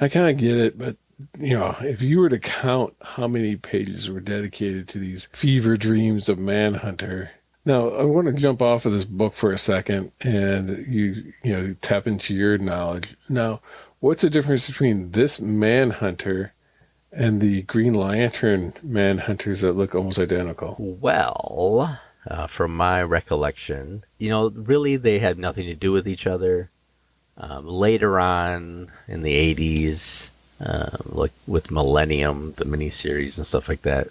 Speaker 1: I kind of get it, but if you were to count how many pages were dedicated to these fever dreams of Manhunter. Now, I want to jump off of this book for a second, and you tap into your knowledge. Now, what's the difference between this Manhunter and the Green Lantern Manhunters that look almost identical?
Speaker 2: Well, from my recollection, really they had nothing to do with each other. Later on in the 80s, like with Millennium, the miniseries and stuff like that,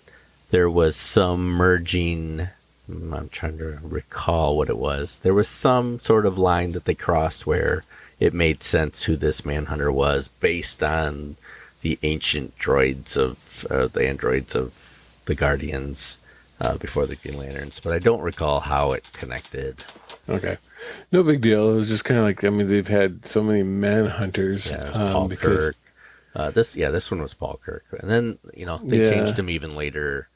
Speaker 2: there was some merging. I'm trying to recall what it was. There was some sort of line that they crossed where it made sense who this Manhunter was based on the ancient droids of the androids of the Guardians before the Green Lanterns, but I don't recall how it connected.
Speaker 1: Okay, no big deal. It was just kind of like, they've had so many Manhunters.
Speaker 2: Paul Kirk. This one was Paul Kirk, and then they changed him even later.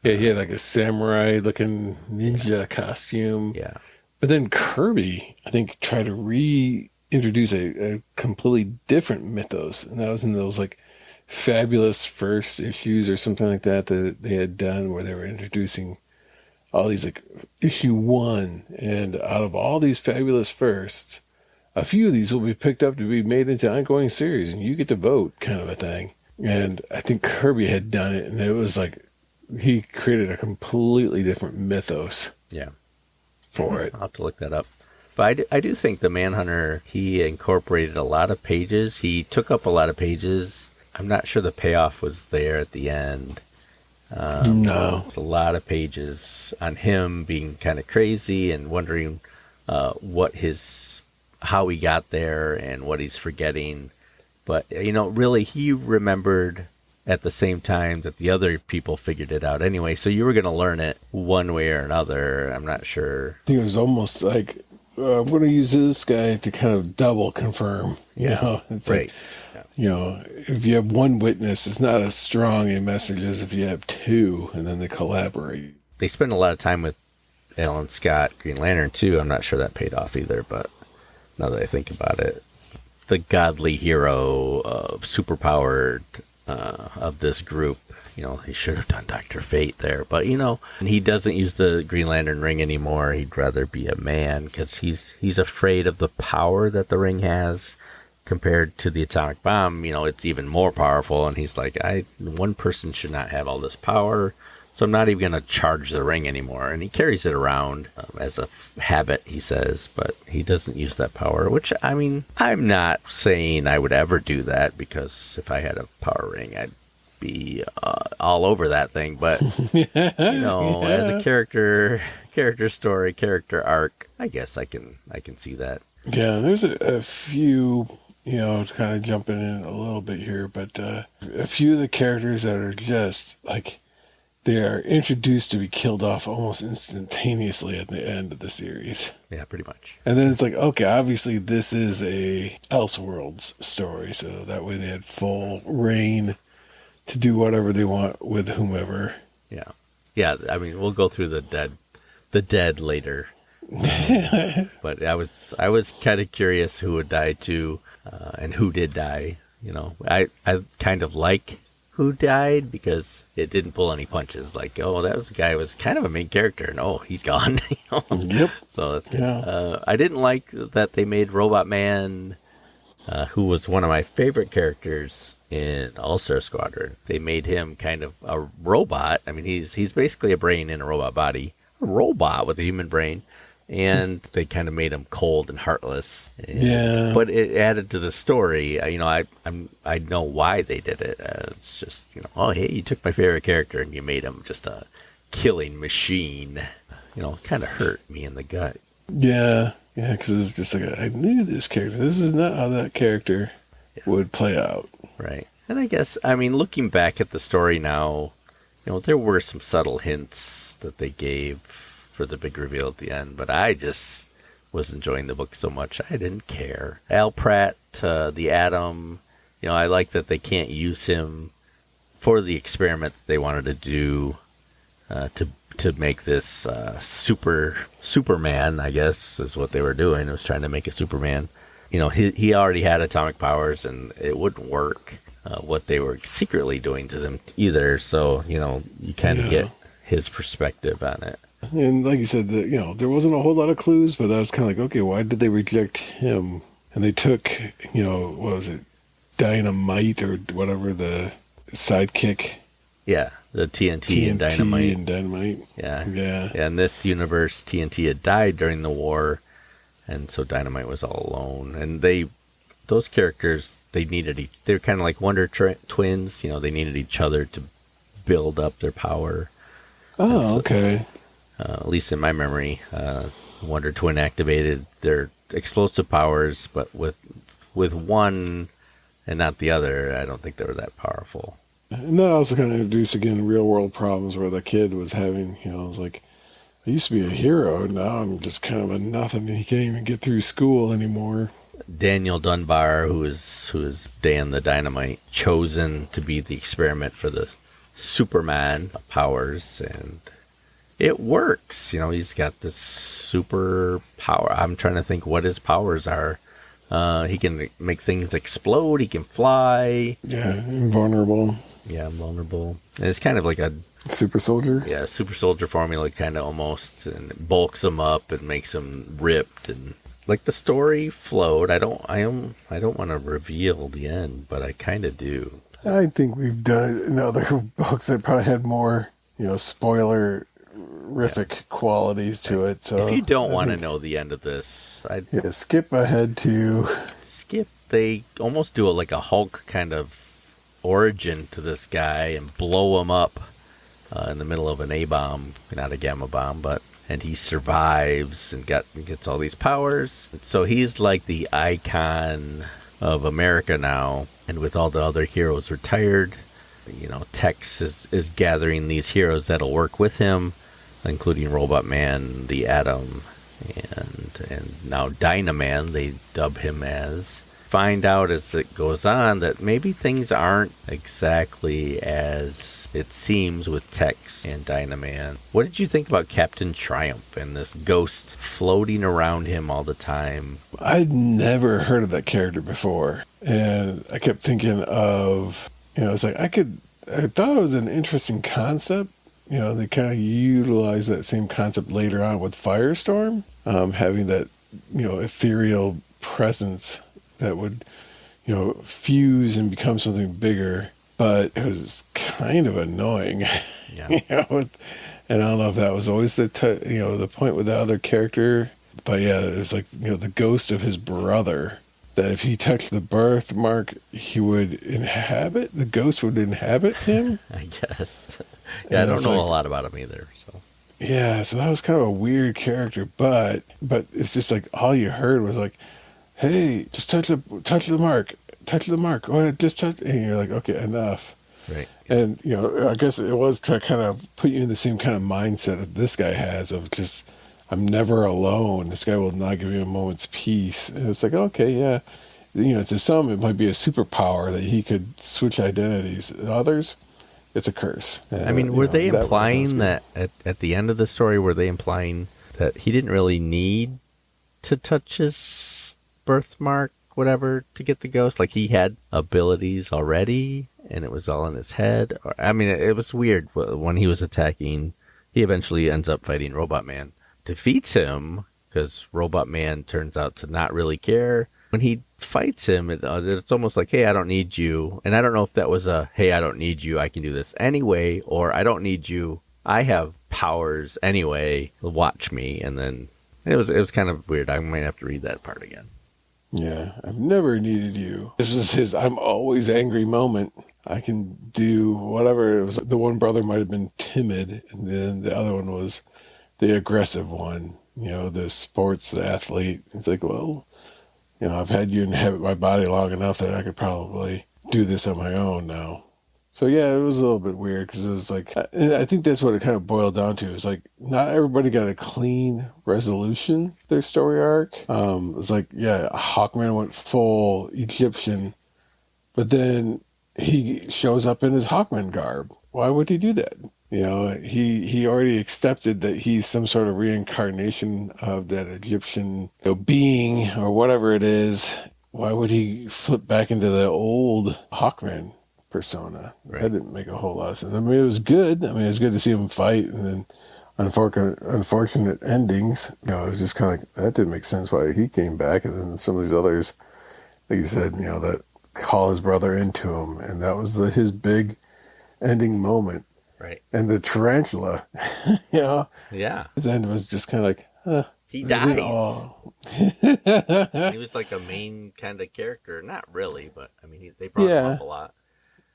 Speaker 1: Yeah, he had like a samurai-looking ninja costume.
Speaker 2: Yeah,
Speaker 1: but then Kirby, I think, tried to reintroduce a completely different mythos, and that was in those like fabulous first issues or something like that they had done, where they were introducing all these like issue 1, and out of all these fabulous firsts, a few of these will be picked up to be made into ongoing series, and you get to vote, kind of a thing. And I think Kirby had done it, and it was like he created a completely different mythos.
Speaker 2: Yeah,
Speaker 1: for it.
Speaker 2: I'll have to look that up. But I do think the Manhunter, he incorporated a lot of pages. He took up a lot of pages. I'm not sure the payoff was there at the end.
Speaker 1: No.
Speaker 2: It's a lot of pages on him being kind of crazy and wondering how he got there and what he's forgetting. But, really he remembered at the same time that the other people figured it out anyway. So you were going to learn it one way or another. I'm not sure.
Speaker 1: I think it was almost like, I'm going to use this guy to kind of double confirm. It's
Speaker 2: right.
Speaker 1: Like, if you have one witness, it's not as strong a message as if you have two, and then they collaborate.
Speaker 2: They spend a lot of time with Alan Scott Green Lantern too. I'm not sure that paid off either, but now that I think about it, the godly hero, superpowered of this group. He should have done Dr. Fate there, but and he doesn't use the Green Lantern ring anymore. He'd rather be a man because he's afraid of the power that the ring has compared to the atomic bomb. It's even more powerful, and he's like, one person should not have all this power, so I'm not even going to charge the ring anymore. And he carries it around as a habit, he says, but he doesn't use that power, which, I'm not saying I would ever do that, because if I had a power ring, I'd be all over that thing. But, as a character story, character arc, I guess I can see that.
Speaker 1: Yeah, there's a few, kind of jumping in a little bit here, but a few of the characters that are just like, they are introduced to be killed off almost instantaneously at the end of the series.
Speaker 2: Yeah, pretty much.
Speaker 1: And then it's like, okay, obviously this is a Elseworlds story, so that way they had full reign to do whatever they want with whomever.
Speaker 2: Yeah. Yeah, we'll go through the dead later. But I was kind of curious who would die too, and who did die. I kind of like who died because it didn't pull any punches. Like, that was the guy who was kind of a main character, and he's gone.
Speaker 1: Yep.
Speaker 2: So that's good.
Speaker 1: Yeah.
Speaker 2: I didn't like that they made Robot Man, who was one of my favorite characters in All-Star Squadron. They made him kind of a robot. He's basically a brain in a robot body, a robot with a human brain. And they kind of made him cold and heartless. But it added to the story. I know why they did it. It's just, hey, you took my favorite character and you made him just a killing machine. Kind of hurt me in the gut.
Speaker 1: Yeah, because it's just like, I knew this character. This is not how that character would play out.
Speaker 2: Right. And I guess, looking back at the story now, there were some subtle hints that they gave for the big reveal at the end, but I just was enjoying the book so much I didn't care. Al Pratt, the Atom, I like that they can't use him for the experiment that they wanted to do to make this Superman, I guess is what they were doing. It was trying to make a Superman. He already had atomic powers, and it wouldn't work what they were secretly doing to them either. So you kind of get his perspective on it.
Speaker 1: And like you said, there wasn't a whole lot of clues, but I was kind of like, okay, why did they reject him? And they took, what was it, Dynamite or whatever, the sidekick.
Speaker 2: Yeah, the TNT and
Speaker 1: Dynamite.
Speaker 2: Yeah.
Speaker 1: Yeah.
Speaker 2: In this universe, TNT had died during the war, and so Dynamite was all alone. And those characters, they were kind of like Wonder Twins. They needed each other to build up their power.
Speaker 1: Oh, okay.
Speaker 2: At least in my memory, Wonder Twin activated their explosive powers, but with one and not the other, I don't think they were that powerful.
Speaker 1: And that also kind of introduced, again, real world problems where the kid was having, I was like, I used to be a hero, now I'm just kind of a nothing. He can't even get through school anymore.
Speaker 2: Daniel Dunbar, who is Dan the Dynamite, chosen to be the experiment for the Superman powers, and it works. He's got this super power. I'm trying to think what his powers are. He can make things explode. He can fly.
Speaker 1: Yeah, invulnerable.
Speaker 2: Yeah, invulnerable. And it's kind of like a
Speaker 1: super soldier.
Speaker 2: Yeah, super soldier formula, kind of almost, and it bulks him up and makes him ripped. And like the story flowed. I don't want to reveal the end, but I kind of do.
Speaker 1: I think we've done it in other books that probably had more, spoiler qualities to it. So
Speaker 2: if you don't want to know the end of this, I'd
Speaker 1: skip ahead to
Speaker 2: they almost do it like a Hulk kind of origin to this guy and blow him up in the middle of an A-bomb, not a gamma bomb, and he survives and gets all these powers. So he's like the icon of America now, and with all the other heroes retired, Tex is gathering these heroes that'll work with him, including Robot Man, the Atom, and now Dynaman, they dub him as, find out as it goes on that maybe things aren't exactly as it seems with Tex and Dynaman. What did you think about Captain Triumph and this ghost floating around him all the time?
Speaker 1: I'd never heard of that character before. And I kept thinking of, it's like I thought it was an interesting concept. They kind of utilize that same concept later on with Firestorm, having that, ethereal presence that would, fuse and become something bigger. But it was kind of annoying,
Speaker 2: Yeah.
Speaker 1: And I don't know if that was always the point with the other character. But yeah, it was like, the ghost of his brother, that if he touched the birthmark, he would inhabit, the ghost would inhabit him.
Speaker 2: I guess. Yeah, I don't know a lot about him either. So
Speaker 1: yeah, so that was kind of a weird character, but it's just like all you heard was like, "Hey, just touch the mark, Go ahead, just touch," and you're like, "Okay, enough."
Speaker 2: right.
Speaker 1: And I guess it was to kind of put you in the same kind of mindset that this guy has of just, I'm never alone. This guy will not give you a moment's peace. And it's like, okay, yeah, to some it might be a superpower that he could switch identities. Others, it's a curse.
Speaker 2: I mean, were they implying that at the end of the story, were they implying that he didn't really need to touch his birthmark, whatever, to get the ghost? Like he had abilities already and it was all in his head? Or, I mean, it was weird when he was attacking. He eventually ends up fighting Robot Man, defeats him because Robot Man turns out to not really care. When he fights him, it's almost like, hey, I don't need you. And I don't know if that was a, hey, I don't need you, I can do this anyway, or I don't need you, I have powers anyway, watch me. And then it was kind of weird. I might have to read that part again.
Speaker 1: Yeah, I've never needed you. This was his I'm always angry moment. I can do whatever. It was the one brother might have been timid, and then the other one was the aggressive one, the sports, the athlete. It's like, well, I've had you inhabit my body long enough that I could probably do this on my own now. So yeah, it was a little bit weird because it was like, and I think that's what it kind of boiled down to. It's like not everybody got a clean resolution their story arc. It's like, yeah, Hawkman went full Egyptian, but then he shows up in his Hawkman garb. Why would he do that? He already accepted that he's some sort of reincarnation of that Egyptian being or whatever it is. Why would he flip back into the old Hawkman persona?
Speaker 2: Right.
Speaker 1: That didn't make a whole lot of sense. I mean, it was good. It was good to see him fight, and then unfortunate endings. It was just kind of like, that didn't make sense why he came back. And then some of these others, like you said, that call his brother into him, and that was his big ending moment.
Speaker 2: Right.
Speaker 1: And the tarantula,
Speaker 2: Yeah.
Speaker 1: his end was just kind of like, huh.
Speaker 2: He dies.
Speaker 1: Oh.
Speaker 2: He was like a main kind of character. Not really, but I mean, they brought him up a lot.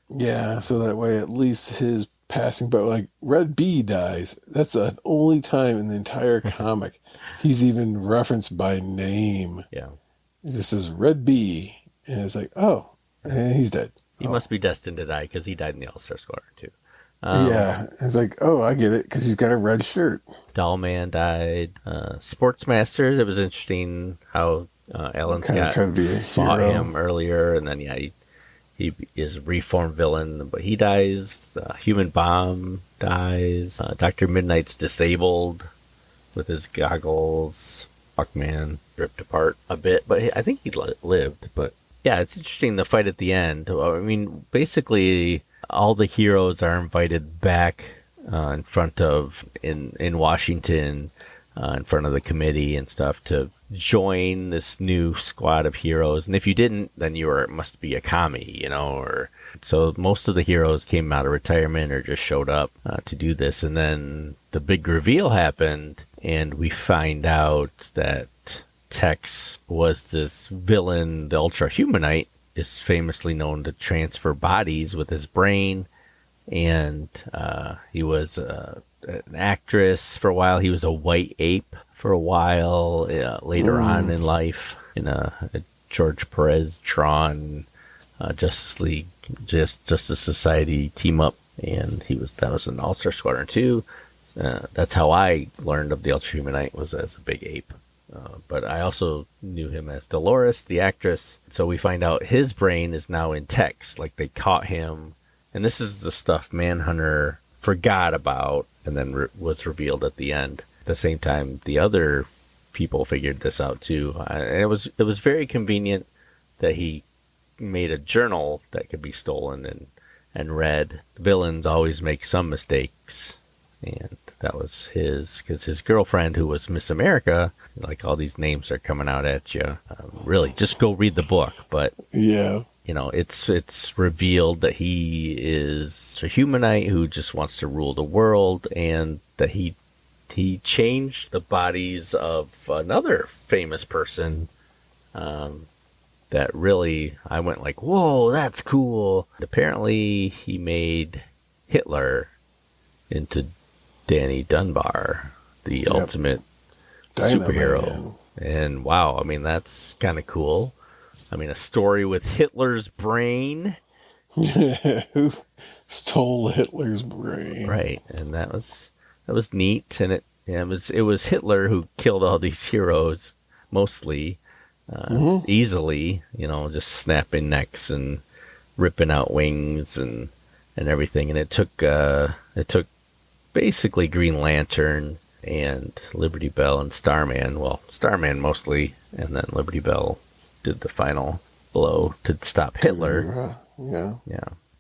Speaker 1: Yeah, so that way at least his passing, but like Red Bee dies. That's the only time in the entire comic he's even referenced by name.
Speaker 2: Yeah.
Speaker 1: It just says Red Bee, and it's like, oh, and he's dead.
Speaker 2: He must be destined to die because he died in the All-Star Squadron too.
Speaker 1: Yeah, it's like, oh, I get it, because he's got a red shirt.
Speaker 2: Dollman died. Sportsmaster, it was interesting how Alan Scott fought him earlier, and then he is a reformed villain, but he dies. Human Bomb dies. Dr. Midnight's disabled with his goggles. Hawkman ripped apart a bit, but I think he lived. But yeah, it's interesting, the fight at the end. I mean, basically all the heroes are invited back in front of, in Washington, in front of the committee and stuff, to join this new squad of heroes. And if you didn't, then must be a commie, or so most of the heroes came out of retirement or just showed up to do this. And then the big reveal happened, and we find out that Tex was this villain. The Ultra Humanite is famously known to transfer bodies with his brain, and he was an actress for a while. He was a white ape for a while later on in life, in a George Perez drawn Justice League, Justice Society team up, and that was an All-Star Squadron too. That's how I learned of the Ultra Humanite, was as a big ape. But I also knew him as Dolores, the actress. So we find out his brain is now in Tex. Like they caught him. And this is the stuff Manhunter forgot about and then was revealed at the end. At the same time, the other people figured this out too. And it was very convenient that he made a journal that could be stolen and read. Villains always make some mistakes. And that was because his girlfriend, who was Miss America, like all these names are coming out at you. Really, just go read the book. But
Speaker 1: Yeah.
Speaker 2: you know, it's revealed that he is a humanite who just wants to rule the world, and that he changed the bodies of another famous person. That really, I went like, whoa, that's cool. Apparently, he made Hitler into Danny Dunbar, the ultimate superhero.
Speaker 1: Man.
Speaker 2: And wow, I mean, that's kind of cool. I mean, a story with Hitler's brain.
Speaker 1: Who stole Hitler's brain?
Speaker 2: Right. And that was neat. And it was Hitler who killed all these heroes, mostly, easily, you know, just snapping necks and ripping out wings and everything. And it took basically Green Lantern and Liberty Bell and Starman. Well, Starman mostly, and then Liberty Bell did the final blow to stop Hitler.
Speaker 1: Yeah.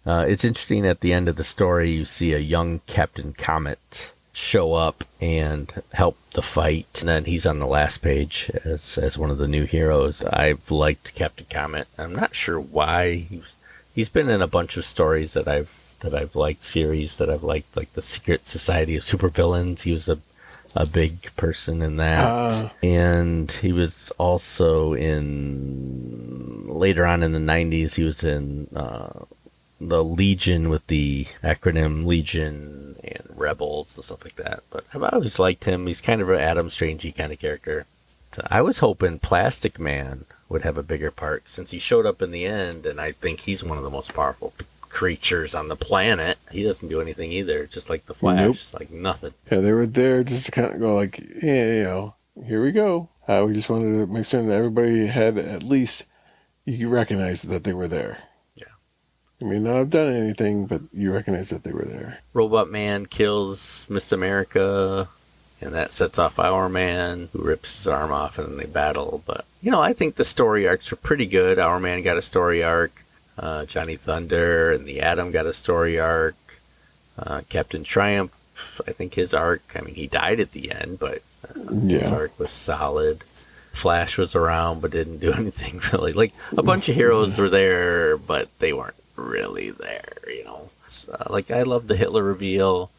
Speaker 2: It's interesting, at the end of the story, you see a young Captain Comet show up and help the fight. And then he's on the last page as one of the new heroes. I've liked Captain Comet. I'm not sure why. He's been in a bunch of stories that I've liked, series that I've liked, like the Secret Society of Supervillains. He was a big person in that. And he was also later on in the 90s, he was in the Legion with the acronym Legion and Rebels and stuff like that. But I've always liked him. He's kind of an Adam Strangey kind of character. So I was hoping Plastic Man would have a bigger part, since he showed up in the end, and I think he's one of the most powerful creatures on the planet. He doesn't do anything either, just like the Flash.
Speaker 1: Nope.
Speaker 2: It's like nothing.
Speaker 1: Yeah, they were there just to kind of go like, yeah, you know, here we go. We just wanted to make sure that everybody had at least, you recognize that they were there.
Speaker 2: Yeah.
Speaker 1: I mean, not have done anything, but you recognize that they were there.
Speaker 2: Robot Man kills Miss America, and that sets off Our Man, who rips his arm off, and then they battle. But, you know, I think the story arcs are pretty good. Our Man got a story arc. Johnny Thunder and the Atom got a story arc. Captain Triumph, I think his arc, I mean, he died at the end, but his arc was solid. Flash was around, but didn't do anything really. Like, a bunch of heroes were there, but they weren't really there, you know. So, like, I love the Hitler reveal,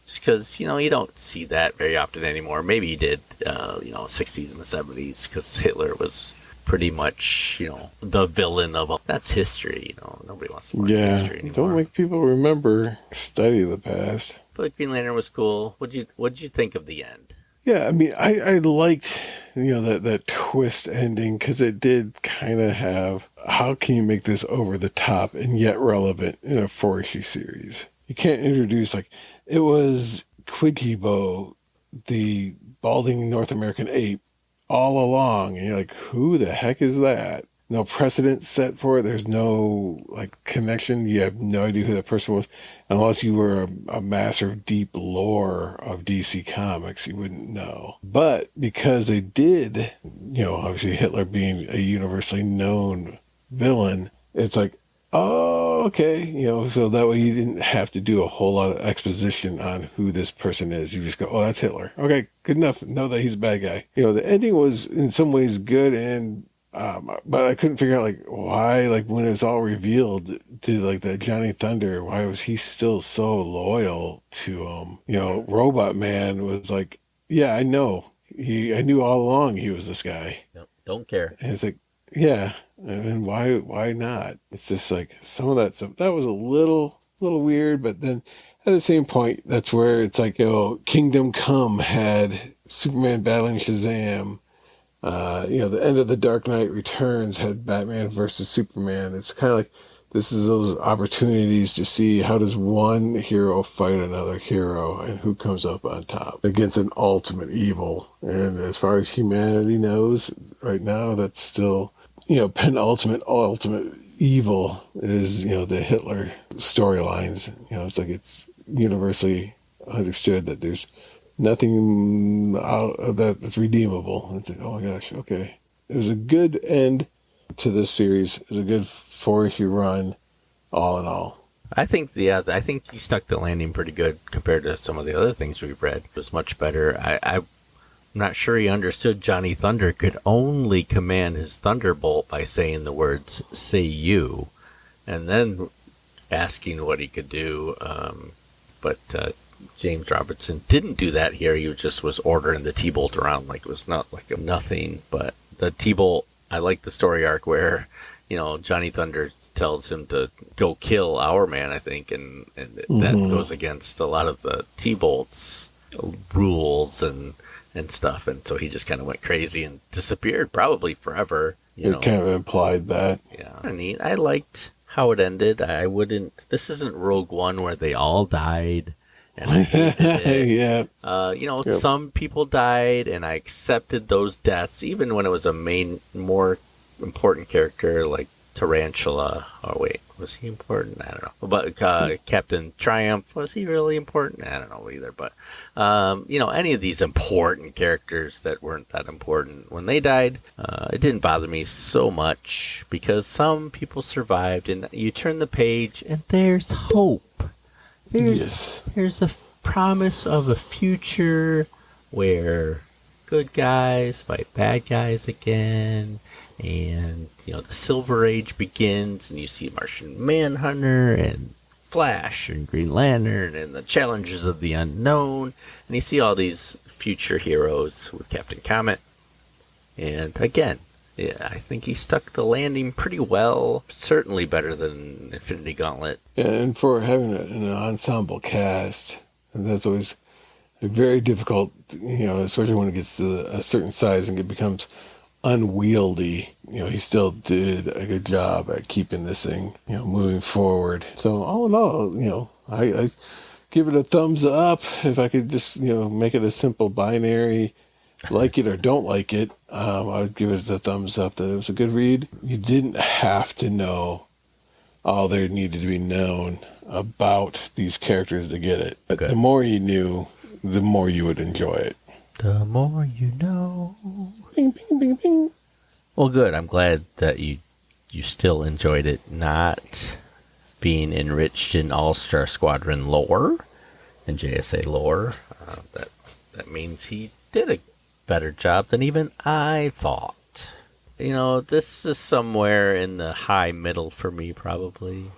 Speaker 2: just because, you know, you don't see that very often anymore. Maybe you did, 60s and 70s, because Hitler was pretty much, you know, the villain of all. That's history, you know. Nobody wants to learn history anymore.
Speaker 1: Don't make people remember, study the past.
Speaker 2: But Green Lantern was cool. What'd you think of the end?
Speaker 1: Yeah, I mean, I liked, you know, that twist ending, because it did kind of have, how can you make this over the top and yet relevant in a 4-issue series? You can't introduce, like, it was Quigibo, the balding North American ape, all along, and you're like, who the heck is that? No precedent set for it. There's no, like, connection. You have no idea who that person was, unless you were a master of deep lore of DC Comics. You wouldn't know. But because they did, you know, obviously Hitler being a universally known villain, it's like, oh, okay, you know, so that way you didn't have to do a whole lot of exposition on who this person is. You just go, oh, that's Hitler. Okay, good enough. Know that he's a bad guy. You know, the ending was in some ways good, and but I couldn't figure out, like, why, like, when it was all revealed to, like, that Johnny Thunder, why was he still so loyal to him? You know, Robot Man was like, yeah, I know. I knew all along he was this guy.
Speaker 2: Nope, don't care.
Speaker 1: And it's like, yeah, and why not? It's just like some of that stuff that was a little weird, but then at the same point, that's where it's like, you know, Kingdom Come had Superman battling Shazam. The end of the Dark Knight Returns had Batman versus Superman. It's kind of like this is those opportunities to see how does one hero fight another hero and who comes up on top against an ultimate evil. And as far as humanity knows, right now, that's still, penultimate, ultimate evil is, the Hitler storylines. It's like it's universally understood that there's nothing out that's redeemable. It's like, oh my gosh, okay. It was a good end to this series. It was a good 4-issue run, all in all.
Speaker 2: I think he stuck the landing pretty good compared to some of the other things we've read. It was much better. I'm not sure he understood Johnny Thunder could only command his thunderbolt by saying the words "say you," and then asking what he could do. But James Robertson didn't do that here. He just was ordering the T-Bolt around like it was not like a nothing. But the T-Bolt, I like the story arc where, Johnny Thunder tells him to go kill Our Man, I think, and that goes against a lot of the T-Bolt's rules and stuff. And so he just kind of went crazy and disappeared, probably forever.
Speaker 1: It kind of implied that.
Speaker 2: Yeah, neat. I liked how it ended. I wouldn't. This isn't Rogue One where they all died. And I hated it.
Speaker 1: Yeah.
Speaker 2: Yep. Some people died, and I accepted those deaths, even when it was a more important character like Tarantula. Oh, wait, was he important? I don't know. But Captain Triumph, was he really important? I don't know either. But, any of these important characters that weren't that important, when they died, it didn't bother me so much because some people survived, and you turn the page, and there's hope. There's a promise of a future where good guys fight bad guys again, and the Silver Age begins, and you see Martian Manhunter and Flash and Green Lantern and the challenges of the unknown, and you see all these future heroes with Captain Comet. And again, yeah, I think he stuck the landing pretty well. Certainly better than Infinity Gauntlet.
Speaker 1: Yeah, and for having an ensemble cast, and that's always very difficult, especially when it gets to a certain size and it becomes unwieldy. He still did a good job at keeping this thing, moving forward. So all in all, I give it a thumbs up. If I could just, make it a simple binary, like it or don't like it, I'd give it the thumbs up that it was a good read. You didn't have to know all there needed to be known about these characters to get it. But the more you knew, the more you would enjoy it.
Speaker 2: The more you know.
Speaker 1: Bing, bing, bing, bing.
Speaker 2: Well, good. I'm glad that you still enjoyed it, not being enriched in All-Star Squadron lore and JSA lore. That means he did a better job than even I thought. This is somewhere in the high middle for me, probably.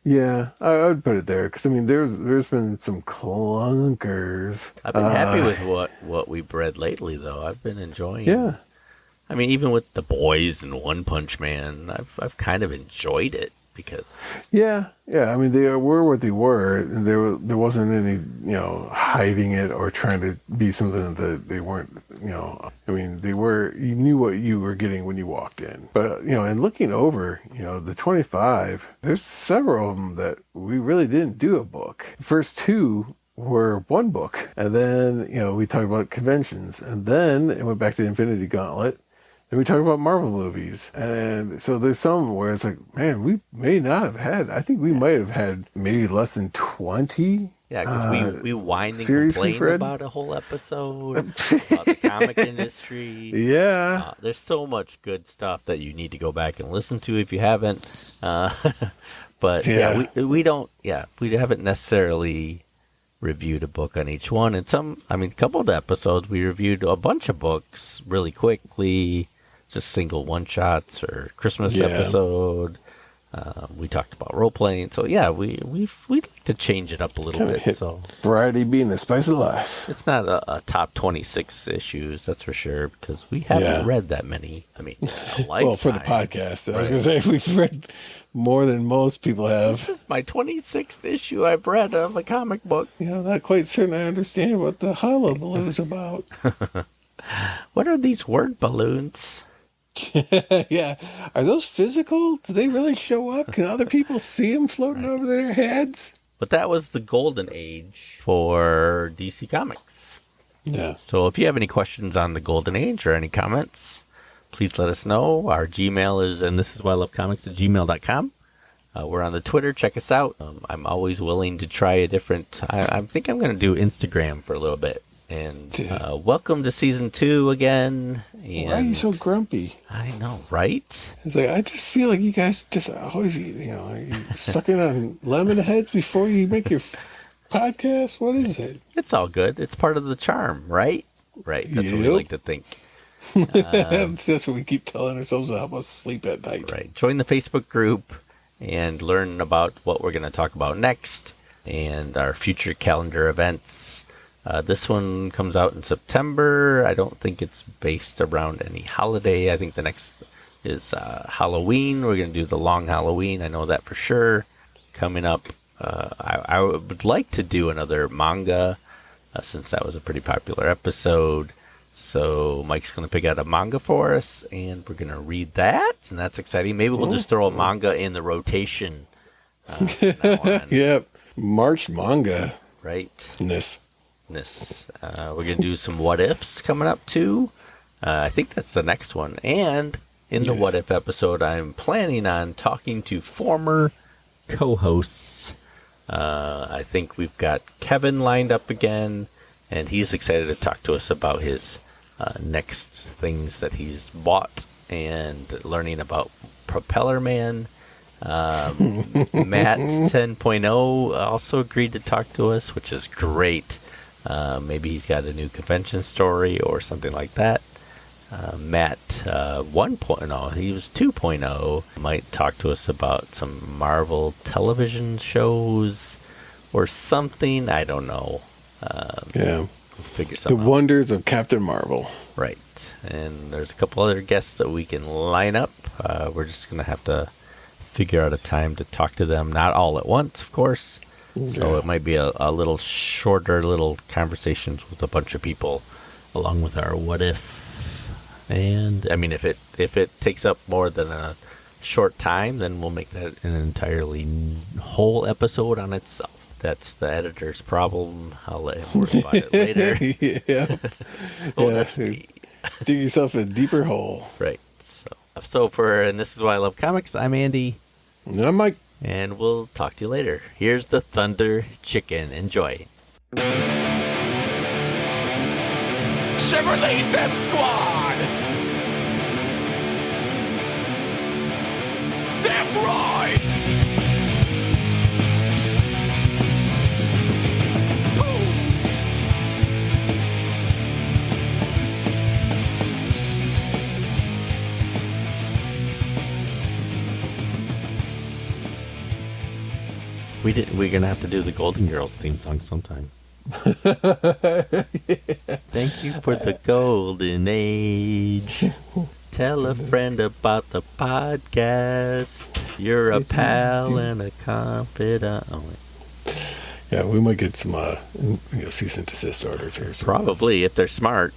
Speaker 1: Yeah, I would put it there because there's been some clunkers.
Speaker 2: I've been happy with what we've read lately, though. I've been enjoying.
Speaker 1: Yeah.
Speaker 2: Even with The Boys and One Punch Man, I've kind of enjoyed it because.
Speaker 1: Yeah. They were what they were, and there wasn't any hiding it or trying to be something that they weren't. They were. You knew what you were getting when you walked in. But and looking over, the 25, there's several of them that we really didn't do a book. The first two were one book, and then we talked about conventions, and then it went back to Infinity Gauntlet. And we talk about Marvel movies. And so there's some where it's like, man, we may not have had, I think we might have had maybe less than 20.
Speaker 2: Yeah, because we whined and complained about a whole episode about the comic industry.
Speaker 1: Yeah.
Speaker 2: There's so much good stuff that you need to go back and listen to if you haven't. But we haven't necessarily reviewed a book on each one. And a couple of the episodes we reviewed a bunch of books really quickly. Just single one-shots or Christmas episode. We talked about role-playing. So, yeah, we like to change it up a little bit. So
Speaker 1: variety being the spice of life.
Speaker 2: It's not a top 26 issues, that's for sure, because we haven't read that many.
Speaker 1: Well, for the podcast. I was going to say, we've read more than most people have.
Speaker 2: This is my 26th issue I've read of a comic book.
Speaker 1: Not quite certain I understand what the hullabaloo is about.
Speaker 2: What are these word balloons?
Speaker 1: Yeah. Are those physical? Do they really show up? Can other people see them floating over their heads?
Speaker 2: But that was the golden age for DC Comics.
Speaker 1: Yeah.
Speaker 2: So if you have any questions on the golden age or any comments, please let us know. Our Gmail is, and this is why I love comics at gmail.com. We're on the Twitter. Check us out. I'm always willing to try a different. I think I'm going to do Instagram for a little bit. And welcome to season 2 again. And
Speaker 1: Why are you so grumpy?
Speaker 2: I know, right?
Speaker 1: It's like I just feel like you guys just always, sucking on lemon heads before you make your podcast. What is it?
Speaker 2: It's all good. It's part of the charm, right? Right. That's what we
Speaker 1: Yep.
Speaker 2: like to think.
Speaker 1: That's what we keep telling ourselves to help us sleep at night.
Speaker 2: Right. Join the Facebook group and learn about what we're going to talk about next and our future calendar events. This one comes out in September. I don't think it's based around any holiday. I think the next is Halloween. We're going to do the long Halloween. I know that for sure. Coming up, I would like to do another manga since that was a pretty popular episode. So Mike's going to pick out a manga for us, and we're going to read that, and that's exciting. Maybe we'll just throw a manga in the rotation from now on.
Speaker 1: Yep. March manga.
Speaker 2: Right. We're going to do some what ifs coming up too. I think that's the next one. And in the what if episode, I'm planning on talking to former co-hosts. I think we've got Kevin lined up again, and he's excited to talk to us about his next things that he's bought and learning about Propeller Man. Matt 10.0 also agreed to talk to us, which is great. Maybe he's got a new convention story or something like that. Matt 1.0, he was 2.0, might talk to us about some Marvel television shows or something. I don't know.
Speaker 1: Yeah.
Speaker 2: We'll figure something out.
Speaker 1: Wonders of Captain Marvel.
Speaker 2: Right. And there's a couple other guests that we can line up. We're just going to have to figure out a time to talk to them. Not all at once, of course. So it might be a little shorter, little conversations with a bunch of people, along with our what if. And I mean, if it takes up more than a short time, then we'll make that an entirely whole episode on itself. That's the editor's problem. I'll let him worry about it later.
Speaker 1: Yeah.
Speaker 2: That's me.
Speaker 1: Dig yourself a deeper hole.
Speaker 2: Right. And this is why I love comics. I'm Andy.
Speaker 1: And I'm Mike.
Speaker 2: And we'll talk to you later. Here's the Thunder Chicken. Enjoy.
Speaker 5: Chevrolet Death Squad! That's right!
Speaker 2: We're gonna have to do the Golden Girls theme song sometime. Thank you for the golden age. Tell a friend about the podcast. You're a pal and a confidant. Oh, wait.
Speaker 1: Yeah, we might get some cease and desist orders here. So.
Speaker 2: Probably, if they're smart.